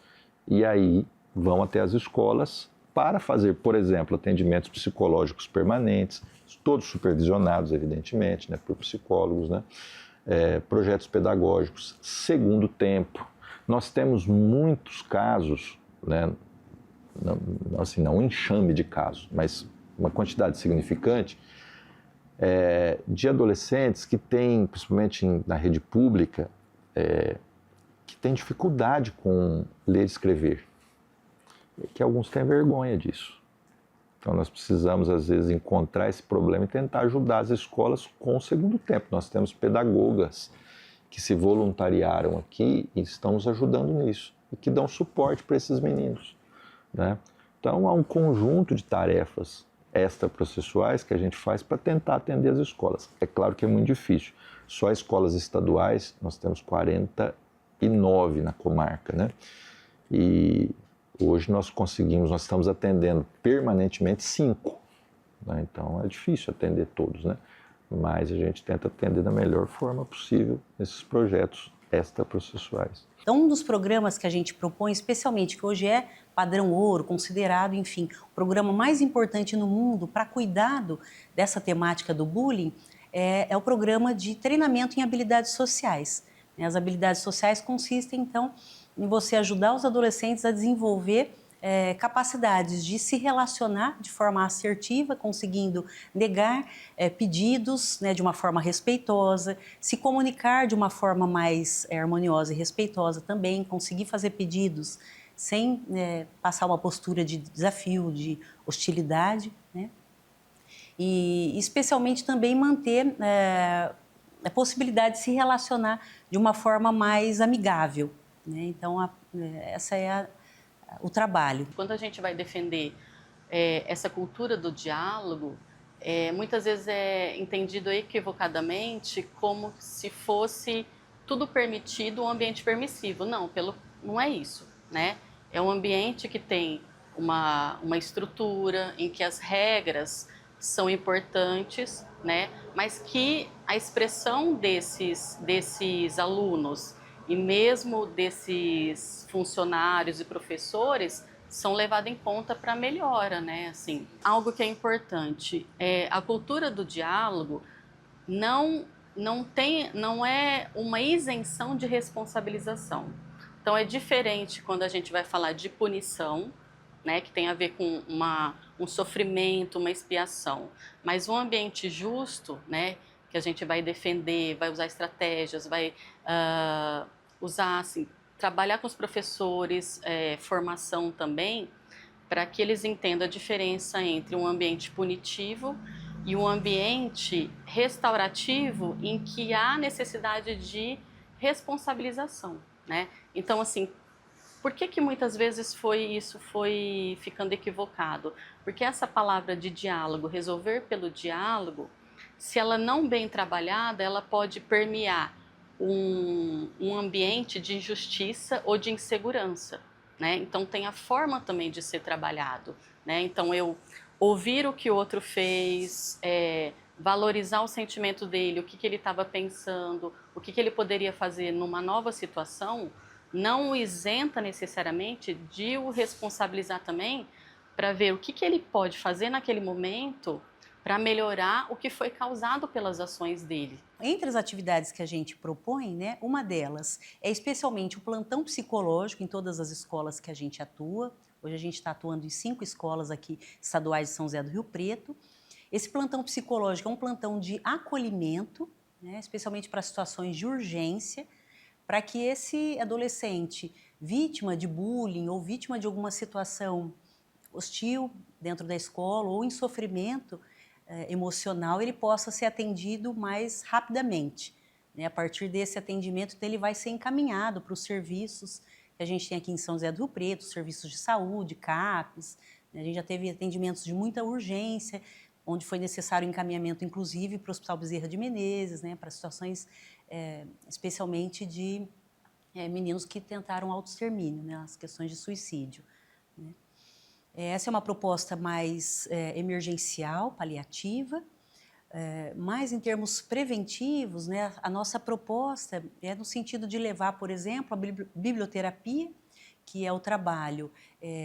e aí vão até as escolas para fazer, por exemplo, atendimentos psicológicos permanentes, todos supervisionados, evidentemente, né, por psicólogos, né? Projetos pedagógicos, segundo tempo. Nós temos muitos casos, né, não um enxame de casos, mas uma quantidade significante de adolescentes que têm, principalmente na rede pública, que têm dificuldade com ler e escrever, e que alguns têm vergonha disso. Então nós precisamos, às vezes, encontrar esse problema e tentar ajudar as escolas com o segundo tempo. Nós temos pedagogas que se voluntariaram aqui e estão nos ajudando nisso, e que dão suporte para esses meninos, né? Então há um conjunto de tarefas extraprocessuais que a gente faz para tentar atender as escolas. É claro que é muito difícil. Só escolas estaduais, nós temos 49 na comarca, né? E hoje nós estamos atendendo permanentemente 5. Né? Então é difícil atender todos, né? Mas a gente tenta atender da melhor forma possível esses projetos extraprocessuais. Então, um dos programas que a gente propõe, especialmente, que hoje é padrão ouro, considerado, enfim, o programa mais importante no mundo para cuidado dessa temática do bullying, é o programa de treinamento em habilidades sociais. As habilidades sociais consistem, então, em você ajudar os adolescentes a desenvolver capacidades de se relacionar de forma assertiva, conseguindo negar pedidos, né, de uma forma respeitosa, se comunicar de uma forma mais harmoniosa e respeitosa também, conseguir fazer pedidos sem passar uma postura de desafio, de hostilidade, né? E especialmente também manter a possibilidade de se relacionar de uma forma mais amigável, né? Então, essa é o trabalho. Quando a gente vai defender essa cultura do diálogo, muitas vezes é entendido equivocadamente como se fosse tudo permitido, um ambiente permissivo. Não, não é isso, né? É um ambiente que tem uma estrutura, em que as regras são importantes, né? Mas que a expressão desses alunos e mesmo desses funcionários e professores são levadas em conta para melhora, né? Assim, algo que é importante é a cultura do diálogo não é uma isenção de responsabilização. Então é diferente quando a gente vai falar de punição, né, que tem a ver com um sofrimento, uma expiação, mas um ambiente justo, né, que a gente vai defender, vai usar estratégias, vai usar assim, trabalhar com os professores, formação também, para que eles entendam a diferença entre um ambiente punitivo e um ambiente restaurativo em que há necessidade de responsabilização, né? Então, assim, por que muitas vezes isso foi ficando equivocado? Porque essa palavra de diálogo, resolver pelo diálogo, se ela não bem trabalhada, ela pode permear um ambiente de injustiça ou de insegurança, né? Então tem a forma também de ser trabalhado, né? Então eu ouvir o que o outro fez, valorizar o sentimento dele, o que ele estava pensando, o que ele poderia fazer numa nova situação, não o isenta necessariamente de o responsabilizar também para ver o que ele pode fazer naquele momento para melhorar o que foi causado pelas ações dele. Entre as atividades que a gente propõe, né, uma delas é especialmente o plantão psicológico em todas as escolas que a gente atua. Hoje a gente está atuando em 5 escolas aqui estaduais de São José do Rio Preto. Esse plantão psicológico é um plantão de acolhimento, né, especialmente para situações de urgência, para que esse adolescente vítima de bullying ou vítima de alguma situação hostil dentro da escola ou em sofrimento emocional, ele possa ser atendido mais rapidamente, né? A partir desse atendimento, ele vai ser encaminhado para os serviços que a gente tem aqui em São José do Rio Preto, serviços de saúde, CAPs, né? A gente já teve atendimentos de muita urgência, onde foi necessário encaminhamento, inclusive, para o Hospital Bezerra de Menezes, né? Para situações, especialmente de meninos que tentaram autoextermínio, né? As questões de suicídio, né? Essa é uma proposta mais emergencial, paliativa, mas em termos preventivos, né, a nossa proposta é no sentido de levar, por exemplo, a biblioterapia, que é o trabalho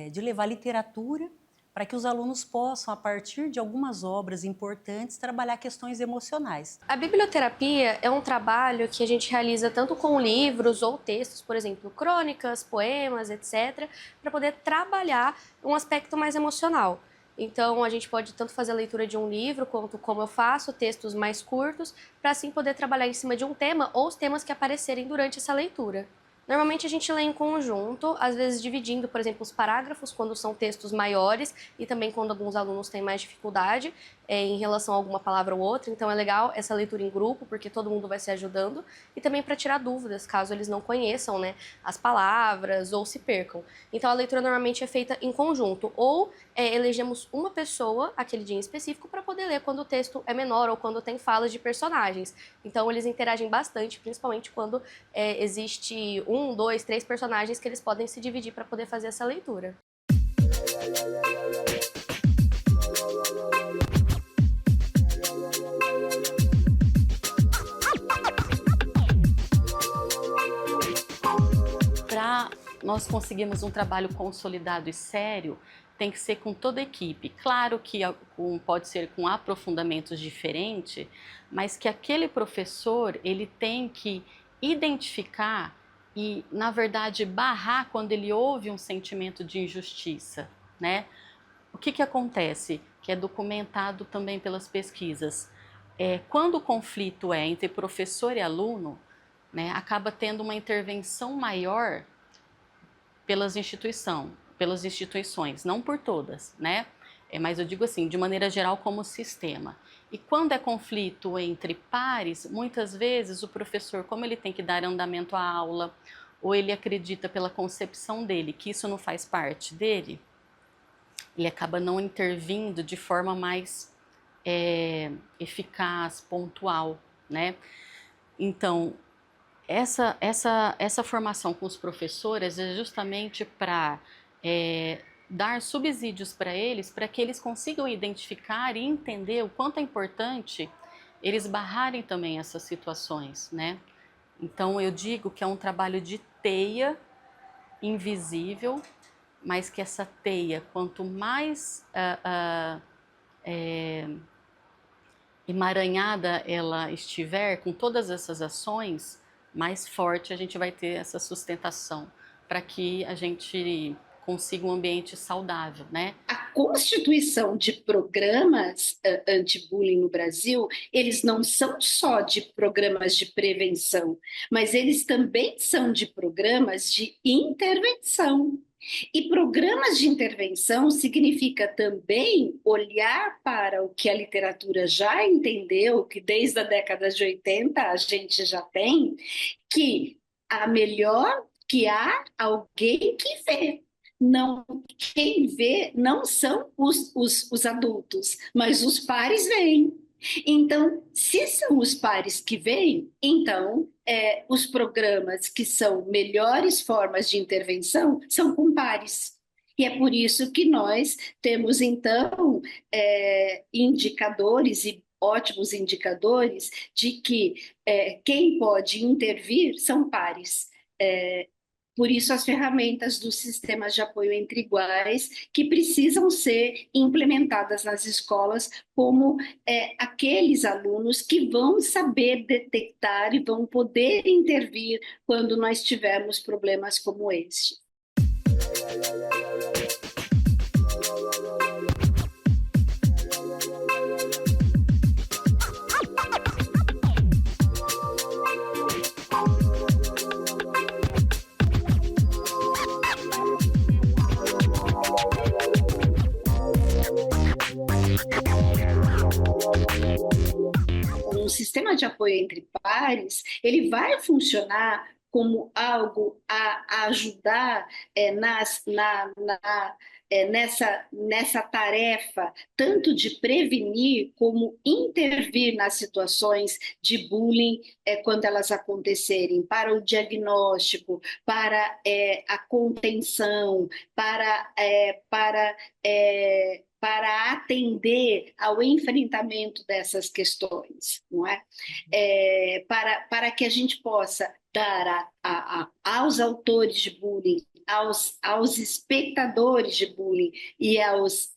de levar literatura para que os alunos possam, a partir de algumas obras importantes, trabalhar questões emocionais. A biblioterapia é um trabalho que a gente realiza tanto com livros ou textos, por exemplo, crônicas, poemas, etc., para poder trabalhar um aspecto mais emocional. Então, a gente pode tanto fazer a leitura de um livro, quanto como eu faço, textos mais curtos, para assim poder trabalhar em cima de um tema ou os temas que aparecerem durante essa leitura. Normalmente a gente lê em conjunto, às vezes dividindo, por exemplo, os parágrafos quando são textos maiores e também quando alguns alunos têm mais dificuldade em relação a alguma palavra ou outra. Então é legal essa leitura em grupo, porque todo mundo vai se ajudando e também para tirar dúvidas, caso eles não conheçam, né, as palavras ou se percam. Então a leitura normalmente é feita em conjunto ou elegemos uma pessoa, aquele dia em específico, para poder ler quando o texto é menor ou quando tem falas de personagens. Então eles interagem bastante, principalmente quando existe 1, 2, 3 personagens que eles podem se dividir para poder fazer essa leitura. Para nós conseguirmos um trabalho consolidado e sério, tem que ser com toda a equipe. Claro que pode ser com aprofundamentos diferentes, mas que aquele professor ele tem que identificar e, na verdade, barrar quando ele ouve um sentimento de injustiça, né? O que acontece? Que é documentado também pelas pesquisas. Quando o conflito é entre professor e aluno, né, acaba tendo uma intervenção maior pelas instituições, não por todas, né? Mas eu digo assim, de maneira geral, como sistema. E quando é conflito entre pares, muitas vezes o professor, como ele tem que dar andamento à aula, ou ele acredita pela concepção dele que isso não faz parte dele, ele acaba não intervindo de forma mais eficaz, pontual, né? Então, essa formação com os professores é justamente para dar subsídios para eles, para que eles consigam identificar e entender o quanto é importante eles barrarem também essas situações, né? Então eu digo que é um trabalho de teia invisível mas que essa teia, quanto mais emaranhada ela estiver, com todas essas ações, mais forte a gente vai ter essa sustentação, para que a gente consiga um ambiente saudável, né? A constituição de programas anti-bullying no Brasil, eles não são só de programas de prevenção, mas eles também são de programas de intervenção. E programas de intervenção significa também olhar para o que a literatura já entendeu, que desde a década de 80 a gente já tem, que que há alguém que vê. Não, quem vê não são os adultos, mas os pares veem. Então, se são os pares que veem, então os programas que são melhores formas de intervenção são com pares. E é por isso que nós temos, então, indicadores e ótimos indicadores de que quem pode intervir são pares. Por isso, as ferramentas dos sistemas de apoio entre iguais que precisam ser implementadas nas escolas como aqueles alunos que vão saber detectar e vão poder intervir quando nós tivermos problemas como este. Um sistema de apoio entre pares, ele vai funcionar como algo a ajudar nessa tarefa, tanto de prevenir como intervir nas situações de bullying quando elas acontecerem, para o diagnóstico, para a contenção, para atender ao enfrentamento dessas questões, não é? Para que a gente possa dar aos autores de bullying, aos espectadores de bullying e aos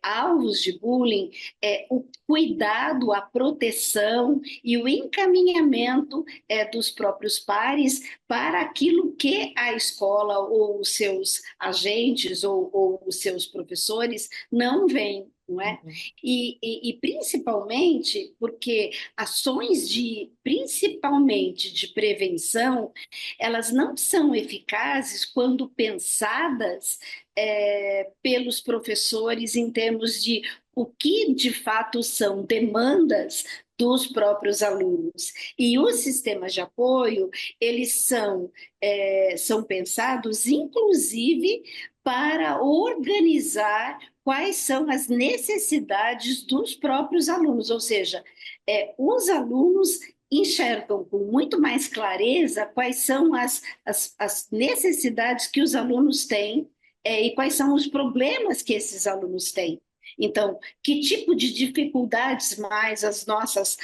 alvos de bullying o cuidado, a proteção e o encaminhamento dos próprios pares para aquilo que a escola ou os seus agentes ou os seus professores não veem. Não é? E principalmente porque ações principalmente de prevenção, elas não são eficazes quando pensadas pelos professores em termos de o que de fato são demandas dos próprios alunos. E os sistemas de apoio, eles são pensados, inclusive, para organizar quais são as necessidades dos próprios alunos, ou seja, os alunos enxergam com muito mais clareza quais são as necessidades que os alunos têm e quais são os problemas que esses alunos têm. Então, que tipo de dificuldades mais as nossas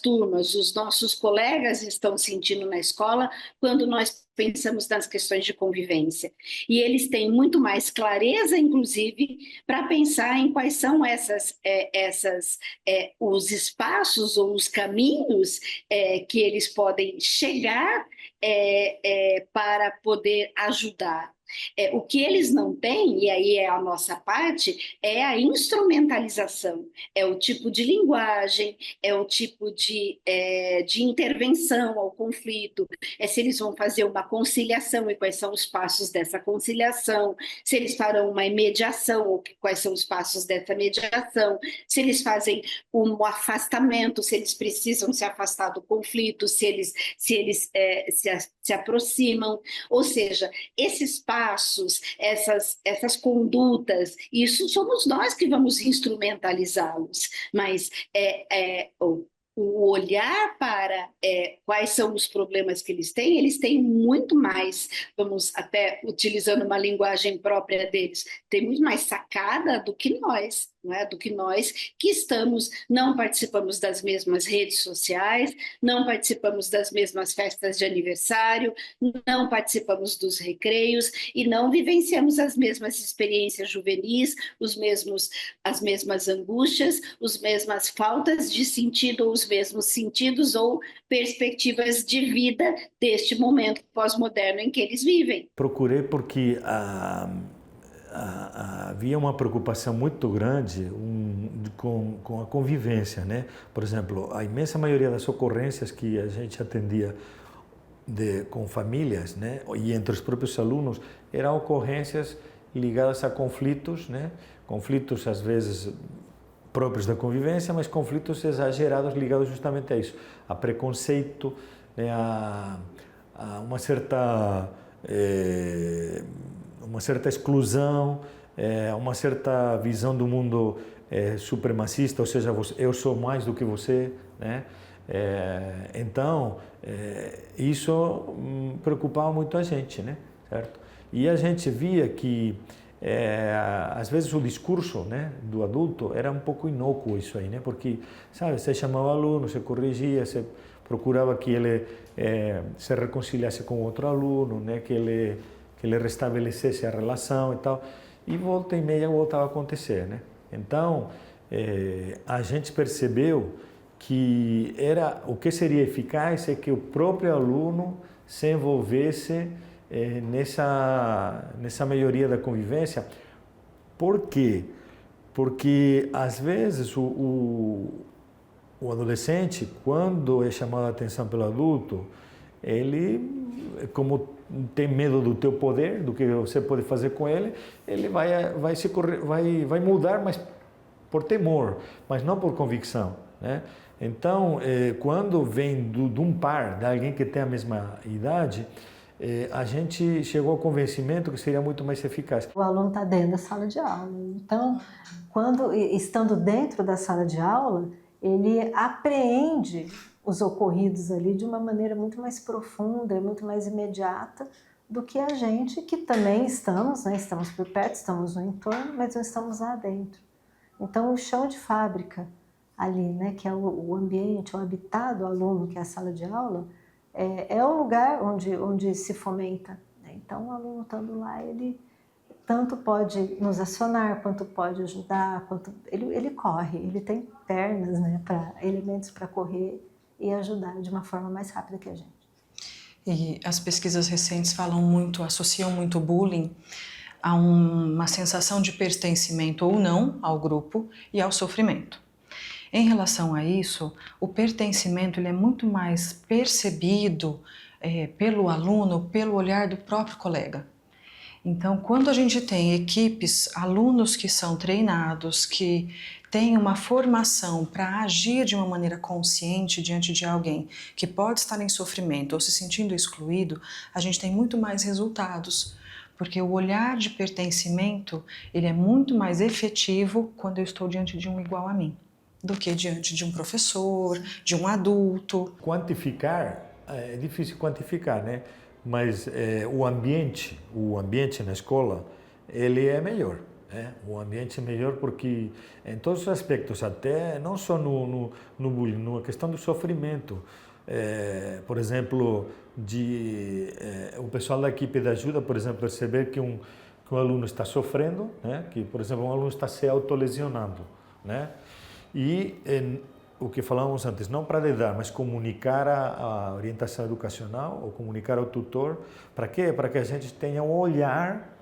turmas, os nossos colegas estão sentindo na escola quando nós pensamos nas questões de convivência? E eles têm muito mais clareza, inclusive, para pensar em quais são os espaços ou os caminhos que eles podem chegar para poder ajudar. O que eles não têm, e aí é a nossa parte, é a instrumentalização, é o tipo de linguagem, é o tipo de intervenção ao conflito, se eles vão fazer uma conciliação e quais são os passos dessa conciliação, se eles farão uma mediação ou quais são os passos dessa mediação, se eles fazem um afastamento, se eles precisam se afastar do conflito, se eles se aproximam, ou seja, esses passos, essas condutas, isso somos nós que vamos instrumentalizá-los, mas o olhar para quais são os problemas que eles têm muito mais, vamos até utilizando uma linguagem própria deles, tem muito mais sacada do que nós, não é? Do que nós que não participamos das mesmas redes sociais, não participamos das mesmas festas de aniversário, não participamos dos recreios e não vivenciamos as mesmas experiências juvenis, as mesmas angústias, as mesmas faltas de sentido, ou os mesmos sentidos ou perspectivas de vida deste momento pós-moderno em que eles vivem. Procurei porque havia uma preocupação muito grande com a convivência, né? Por exemplo, a imensa maioria das ocorrências que a gente atendia com famílias, né, e entre os próprios alunos, eram ocorrências ligadas a conflitos, né? Conflitos às vezes próprios da convivência, mas conflitos exagerados ligados justamente a isso, a preconceito, né, a uma certa exclusão, uma certa visão do mundo supremacista, ou seja, eu sou mais do que você, né? Então, isso preocupava muito a gente, né? Certo? E a gente via que, às vezes, o discurso, né, do adulto era um pouco inócuo isso aí, né? Porque, sabe, você chamava o aluno, você corrigia, você procurava que ele se reconciliasse com outro aluno, né? Que ele restabelecesse a relação e tal. E volta e meia voltava a acontecer, né? Então, a gente percebeu que o que seria eficaz é que o próprio aluno se envolvesse nessa melhoria da convivência. Por quê? Porque, às vezes, o adolescente, quando é chamado a atenção pelo adulto, ele, como tem medo do teu poder, do que você pode fazer com ele, ele vai mudar, mas por temor, mas não por convicção, né? Então, quando vem de um par, de alguém que tem a mesma idade, a gente chegou ao convencimento que seria muito mais eficaz. O aluno está dentro da sala de aula, então, estando dentro da sala de aula, ele apreende os ocorridos ali de uma maneira muito mais profunda, muito mais imediata do que a gente que também estamos, né? Estamos por perto, estamos no entorno, mas não estamos lá dentro. Então, o chão de fábrica ali, né, que é o ambiente, o habitat do aluno, que é a sala de aula, é o lugar onde se fomenta, né? Então, o aluno estando lá, ele tanto pode nos acionar, quanto pode ajudar, quanto ele corre, ele tem pernas, né, elementos para correr e ajudar de uma forma mais rápida que a gente. E as pesquisas recentes associam muito o bullying a uma sensação de pertencimento ou não ao grupo e ao sofrimento. Em relação a isso, o pertencimento ele é muito mais percebido pelo aluno, pelo olhar do próprio colega. Então, quando a gente tem equipes, alunos que são treinados, que têm uma formação para agir de uma maneira consciente diante de alguém que pode estar em sofrimento ou se sentindo excluído, a gente tem muito mais resultados, porque o olhar de pertencimento ele é muito mais efetivo quando eu estou diante de um igual a mim, do que diante de um professor, de um adulto. Quantificar, é difícil quantificar, né? Mas o ambiente na escola, ele é melhor. O ambiente é melhor porque, em todos os aspectos, até não só no bullying, na questão do sofrimento. Por exemplo, o pessoal da equipe de ajuda, por exemplo, perceber que um aluno está sofrendo, né? Que, por exemplo, um aluno está se autolesionando, né? E o que falamos antes, não para lidar, mas comunicar a orientação educacional ou comunicar ao tutor. Para quê? Para que a gente tenha um olhar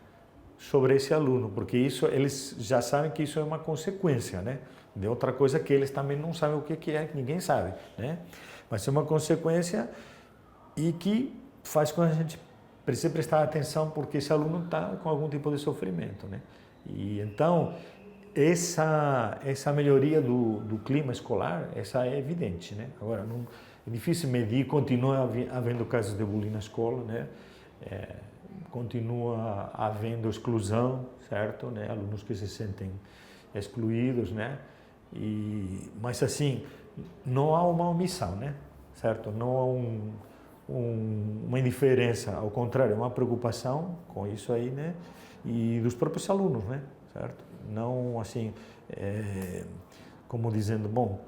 sobre esse aluno, porque isso eles já sabem que isso é uma consequência, né, de outra coisa que eles também não sabem o que é, que ninguém sabe, né? Mas é uma consequência e que faz com que a gente precise prestar atenção porque esse aluno está com algum tipo de sofrimento, né? E então essa melhoria do clima escolar, essa é evidente, né? Agora, é difícil medir, continua havendo casos de bullying na escola, né? Continua havendo exclusão, certo? Né? Alunos que se sentem excluídos, né? Mas assim, não há uma omissão, né? Certo? Não há uma indiferença, ao contrário, uma preocupação com isso aí, né? E dos próprios alunos, né? Certo? não assim, como dizendo, bom,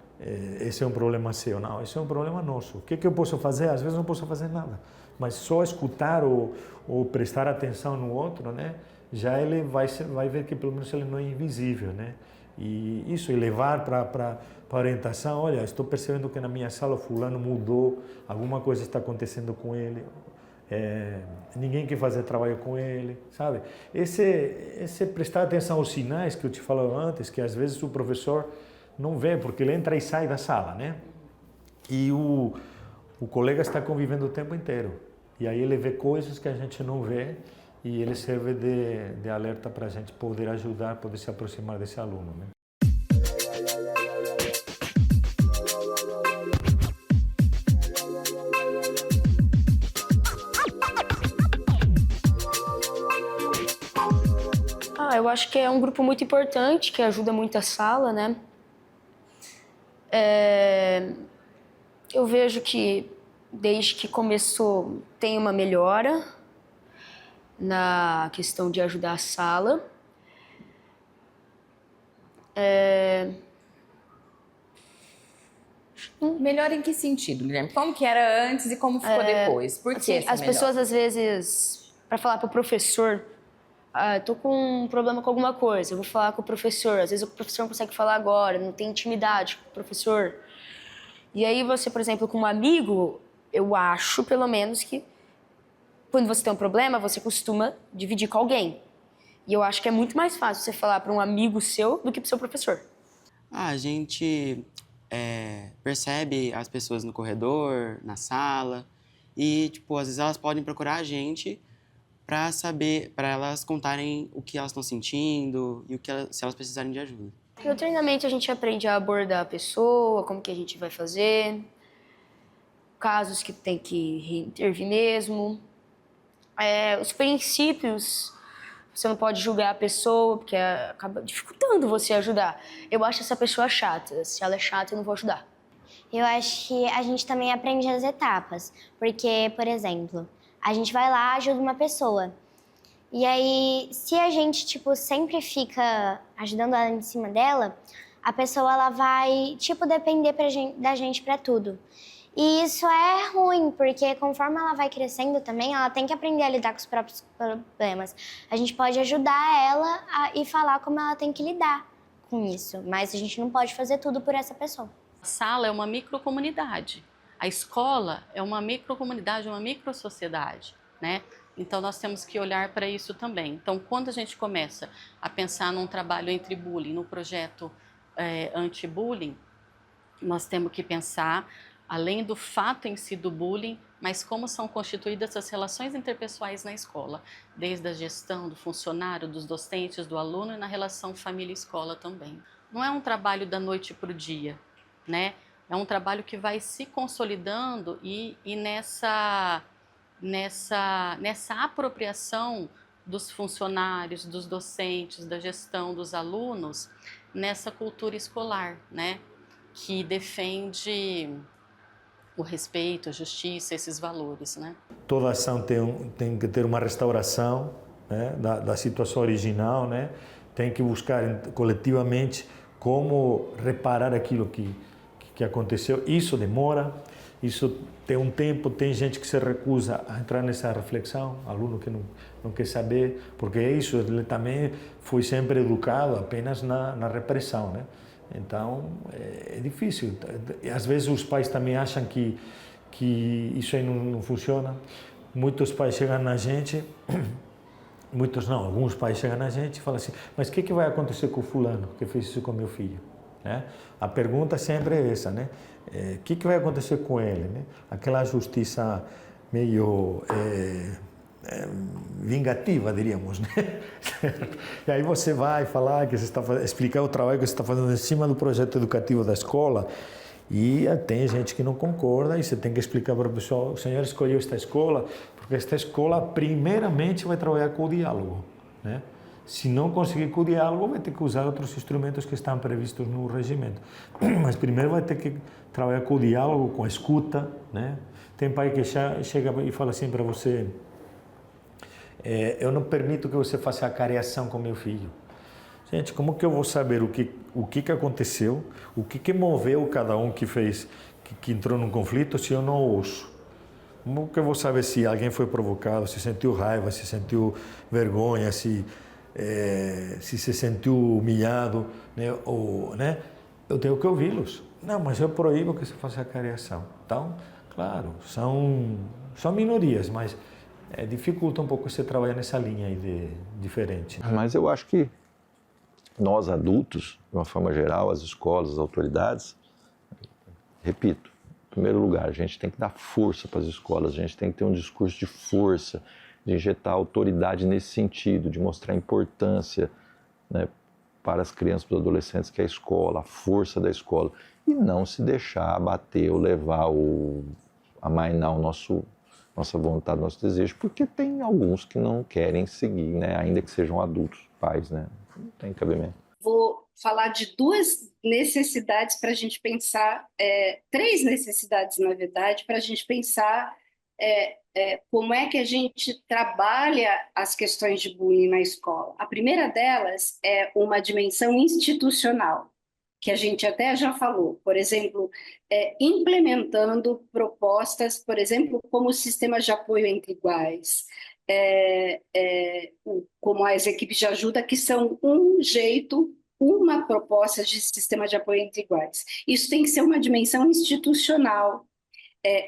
esse é um problema seu. Não, esse é um problema nosso. O que eu posso fazer? Às vezes não posso fazer nada, mas só escutar ou prestar atenção no outro, né? Já ele vai ver que pelo menos ele não é invisível, né? E isso, e levar para orientação, olha, estou percebendo que na minha sala o fulano mudou, alguma coisa está acontecendo com ele, ninguém quer fazer trabalho com ele, sabe? Esse prestar atenção aos sinais que eu te falava antes, que às vezes o professor não vê, porque ele entra e sai da sala, né? E o colega está convivendo o tempo inteiro. E aí ele vê coisas que a gente não vê e ele serve de alerta para a gente poder ajudar, poder se aproximar desse aluno, né? Eu acho que é um grupo muito importante, que ajuda muito a sala, né? Eu vejo que desde que começou tem uma melhora na questão de ajudar a sala. Melhor em que sentido, Guilherme? Como que era antes e como ficou depois? Por que assim, essa as melhora? pessoas, às vezes, para falar para o professor, tô com um problema com alguma coisa, eu vou falar com o professor. Às vezes o professor não consegue falar agora, não tem intimidade com o professor. E aí você, por exemplo, com um amigo, eu acho, pelo menos, que quando você tem um problema, você costuma dividir com alguém. E eu acho que é muito mais fácil você falar para um amigo seu do que para o seu professor. A gente percebe as pessoas no corredor, na sala, e, tipo, às vezes elas podem procurar a gente para saber, para elas contarem o que elas estão sentindo e se elas precisarem de ajuda. No treinamento a gente aprende a abordar a pessoa, como que a gente vai fazer, casos que tem que intervir mesmo. Os princípios, você não pode julgar a pessoa, porque acaba dificultando você ajudar. Eu acho essa pessoa chata. Se ela é chata, eu não vou ajudar. Eu acho que a gente também aprende as etapas. Porque, por exemplo, a gente vai lá, ajuda uma pessoa. E aí, se a gente, tipo, sempre fica ajudando ela em cima dela, a pessoa, ela vai, tipo, depender da gente pra tudo. E isso é ruim, porque conforme ela vai crescendo também, ela tem que aprender a lidar com os próprios problemas. A gente pode ajudar ela e falar como ela tem que lidar com isso, mas a gente não pode fazer tudo por essa pessoa. A sala é uma microcomunidade. A escola é uma microcomunidade, uma microsociedade, né? Então, nós temos que olhar para isso também. Então, quando a gente começa a pensar num trabalho entre bullying, no projeto anti-bullying, nós temos que pensar, além do fato em si do bullying, mas como são constituídas as relações interpessoais na escola, desde a gestão do funcionário, dos docentes, do aluno e na relação família-escola também. Não é um trabalho da noite para o dia, né? É um trabalho que vai se consolidando e nessa apropriação dos funcionários, dos docentes, da gestão, dos alunos, nessa cultura escolar, né? Que defende o respeito, a justiça, esses valores, né? Toda ação tem que ter uma restauração, né, da situação original, né? Tem que buscar coletivamente como reparar aquilo que aconteceu. Isso demora, isso tem um tempo, tem gente que se recusa a entrar nessa reflexão, aluno que não quer saber, porque é isso, ele também foi sempre educado apenas na repressão, né? Então, é difícil. Às vezes os pais também acham que isso aí não funciona. Muitos pais chegam na gente, muitos não, alguns pais chegam na gente e falam assim, mas o que vai acontecer com o fulano que fez isso com meu filho? Né? A pergunta sempre é essa, né? O que vai acontecer com ele? Né? Aquela justiça meio vingativa, diríamos, né? E aí você vai falar que você está explicar o trabalho que você está fazendo em cima do projeto educativo da escola e tem gente que não concorda e você tem que explicar para o pessoal, o senhor escolheu esta escola porque esta escola primeiramente vai trabalhar com o diálogo, né? Se não conseguir com o diálogo, vai ter que usar outros instrumentos que estão previstos no regimento. Mas primeiro vai ter que trabalhar com o diálogo, com a escuta, né? Tem pai que chega e fala assim para você, eu não permito que você faça a careação com meu filho. Gente, como que eu vou saber o que aconteceu, o que moveu cada um que fez, que entrou num conflito, se eu não ouço? Como que eu vou saber se alguém foi provocado, se sentiu raiva, se sentiu vergonha, se se sentiu humilhado, né? Né? Eu tenho que ouvi-los. Não, mas eu proíbo que você faça a cariação. Então, claro, são minorias, mas dificulta um pouco você trabalhar nessa linha aí diferente. Mas eu acho que nós adultos, de uma forma geral, as escolas, as autoridades, repito, em primeiro lugar, a gente tem que dar força para as escolas, a gente tem que ter um discurso de força, de injetar autoridade nesse sentido, de mostrar a importância, né, para as crianças e os adolescentes, que é a escola, a força da escola, e não se deixar abater ou levar ou amainar nossa vontade, nosso desejo, porque tem alguns que não querem seguir, né, ainda que sejam adultos, pais, né, não tem cabimento. Vou falar de duas necessidades para a gente pensar, três necessidades, na verdade, para a gente pensar como é que a gente trabalha as questões de bullying na escola. A primeira delas é uma dimensão institucional, que a gente até já falou, por exemplo, implementando propostas, por exemplo, como sistemas de apoio entre iguais, como as equipes de ajuda, que são um jeito, uma proposta de sistema de apoio entre iguais. Isso tem que ser uma dimensão institucional,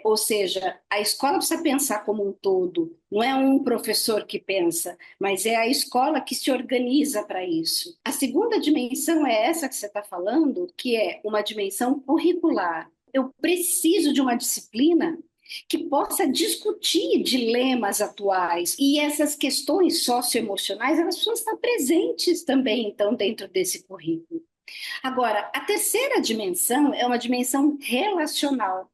ou seja, a escola precisa pensar como um todo, não é um professor que pensa, mas é a escola que se organiza para isso. A segunda dimensão é essa que você está falando, que é uma dimensão curricular. Eu preciso de uma disciplina que possa discutir dilemas atuais, e essas questões socioemocionais, elas precisam estar presentes também, então, dentro desse currículo. Agora, a terceira dimensão é uma dimensão relacional.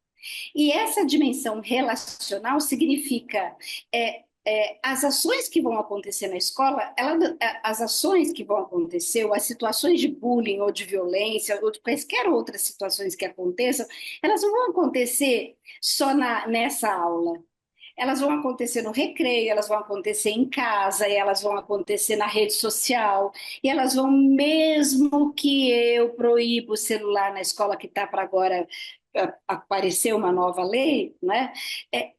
E essa dimensão relacional significa as ações que vão acontecer na escola, as ações que vão acontecer, ou as situações de bullying ou de violência, ou de quaisquer outras situações que aconteçam, elas não vão acontecer só nessa aula. Elas vão acontecer no recreio, elas vão acontecer em casa, e elas vão acontecer na rede social, e elas vão, mesmo que eu proíba o celular na escola, que está para agora aparecer uma nova lei, né?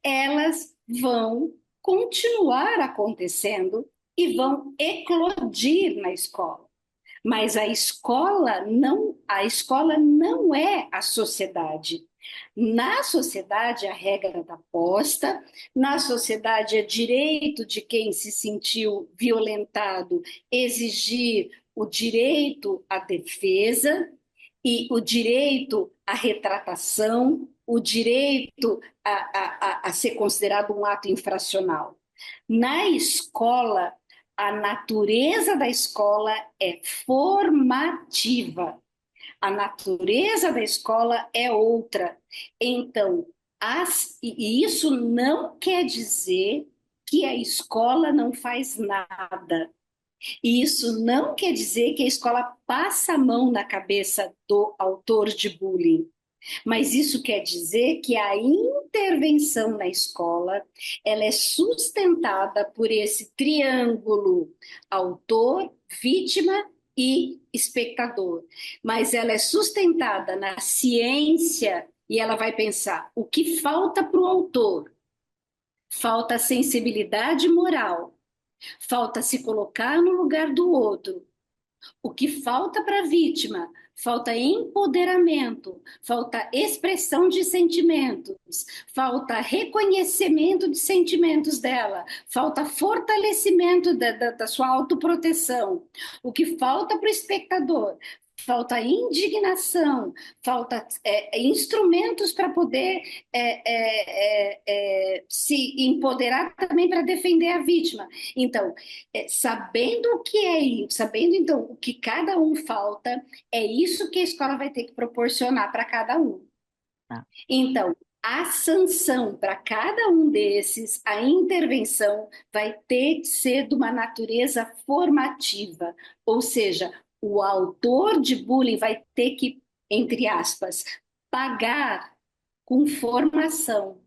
Elas vão continuar acontecendo e vão eclodir na escola. Mas a escola não é a sociedade. Na sociedade, a regra está posta, na sociedade é direito de quem se sentiu violentado exigir o direito à defesa e o direito à retratação, o direito a ser considerado um ato infracional. Na escola, a natureza da escola é formativa. A natureza da escola é outra. Então, e isso não quer dizer que a escola não faz nada. E isso não quer dizer que a escola passa a mão na cabeça do autor de bullying. Mas isso quer dizer que a intervenção na escola, ela é sustentada por esse triângulo autor, vítima e espectador. Mas ela é sustentada na ciência e ela vai pensar o que falta para o autor. Falta sensibilidade moral. Falta se colocar no lugar do outro. O que falta para a vítima? Falta empoderamento, falta expressão de sentimentos, falta reconhecimento de sentimentos dela, falta fortalecimento da sua autoproteção. O que falta para o espectador? Falta indignação, falta instrumentos para poder se empoderar também para defender a vítima. Então, sabendo o que é isso, sabendo então o que cada um falta, é isso que a escola vai ter que proporcionar para cada um. Então, a sanção para cada um desses, a intervenção vai ter que ser de uma natureza formativa, ou seja, o autor de bullying vai ter que, entre aspas, pagar com formação.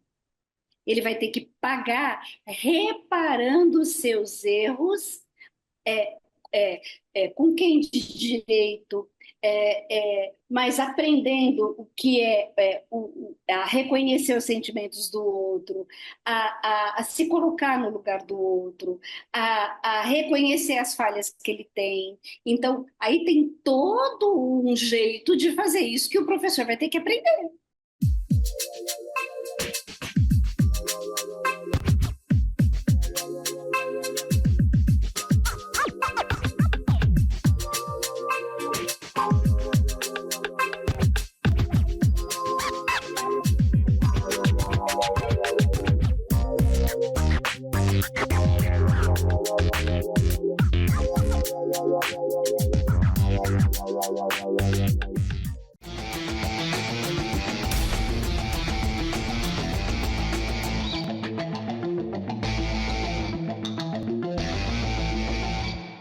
Ele vai ter que pagar reparando os seus erros com quem de direito, mas aprendendo o que a reconhecer os sentimentos do outro, a se colocar no lugar do outro, a reconhecer as falhas que ele tem. Então, aí tem todo um jeito de fazer isso que o professor vai ter que aprender.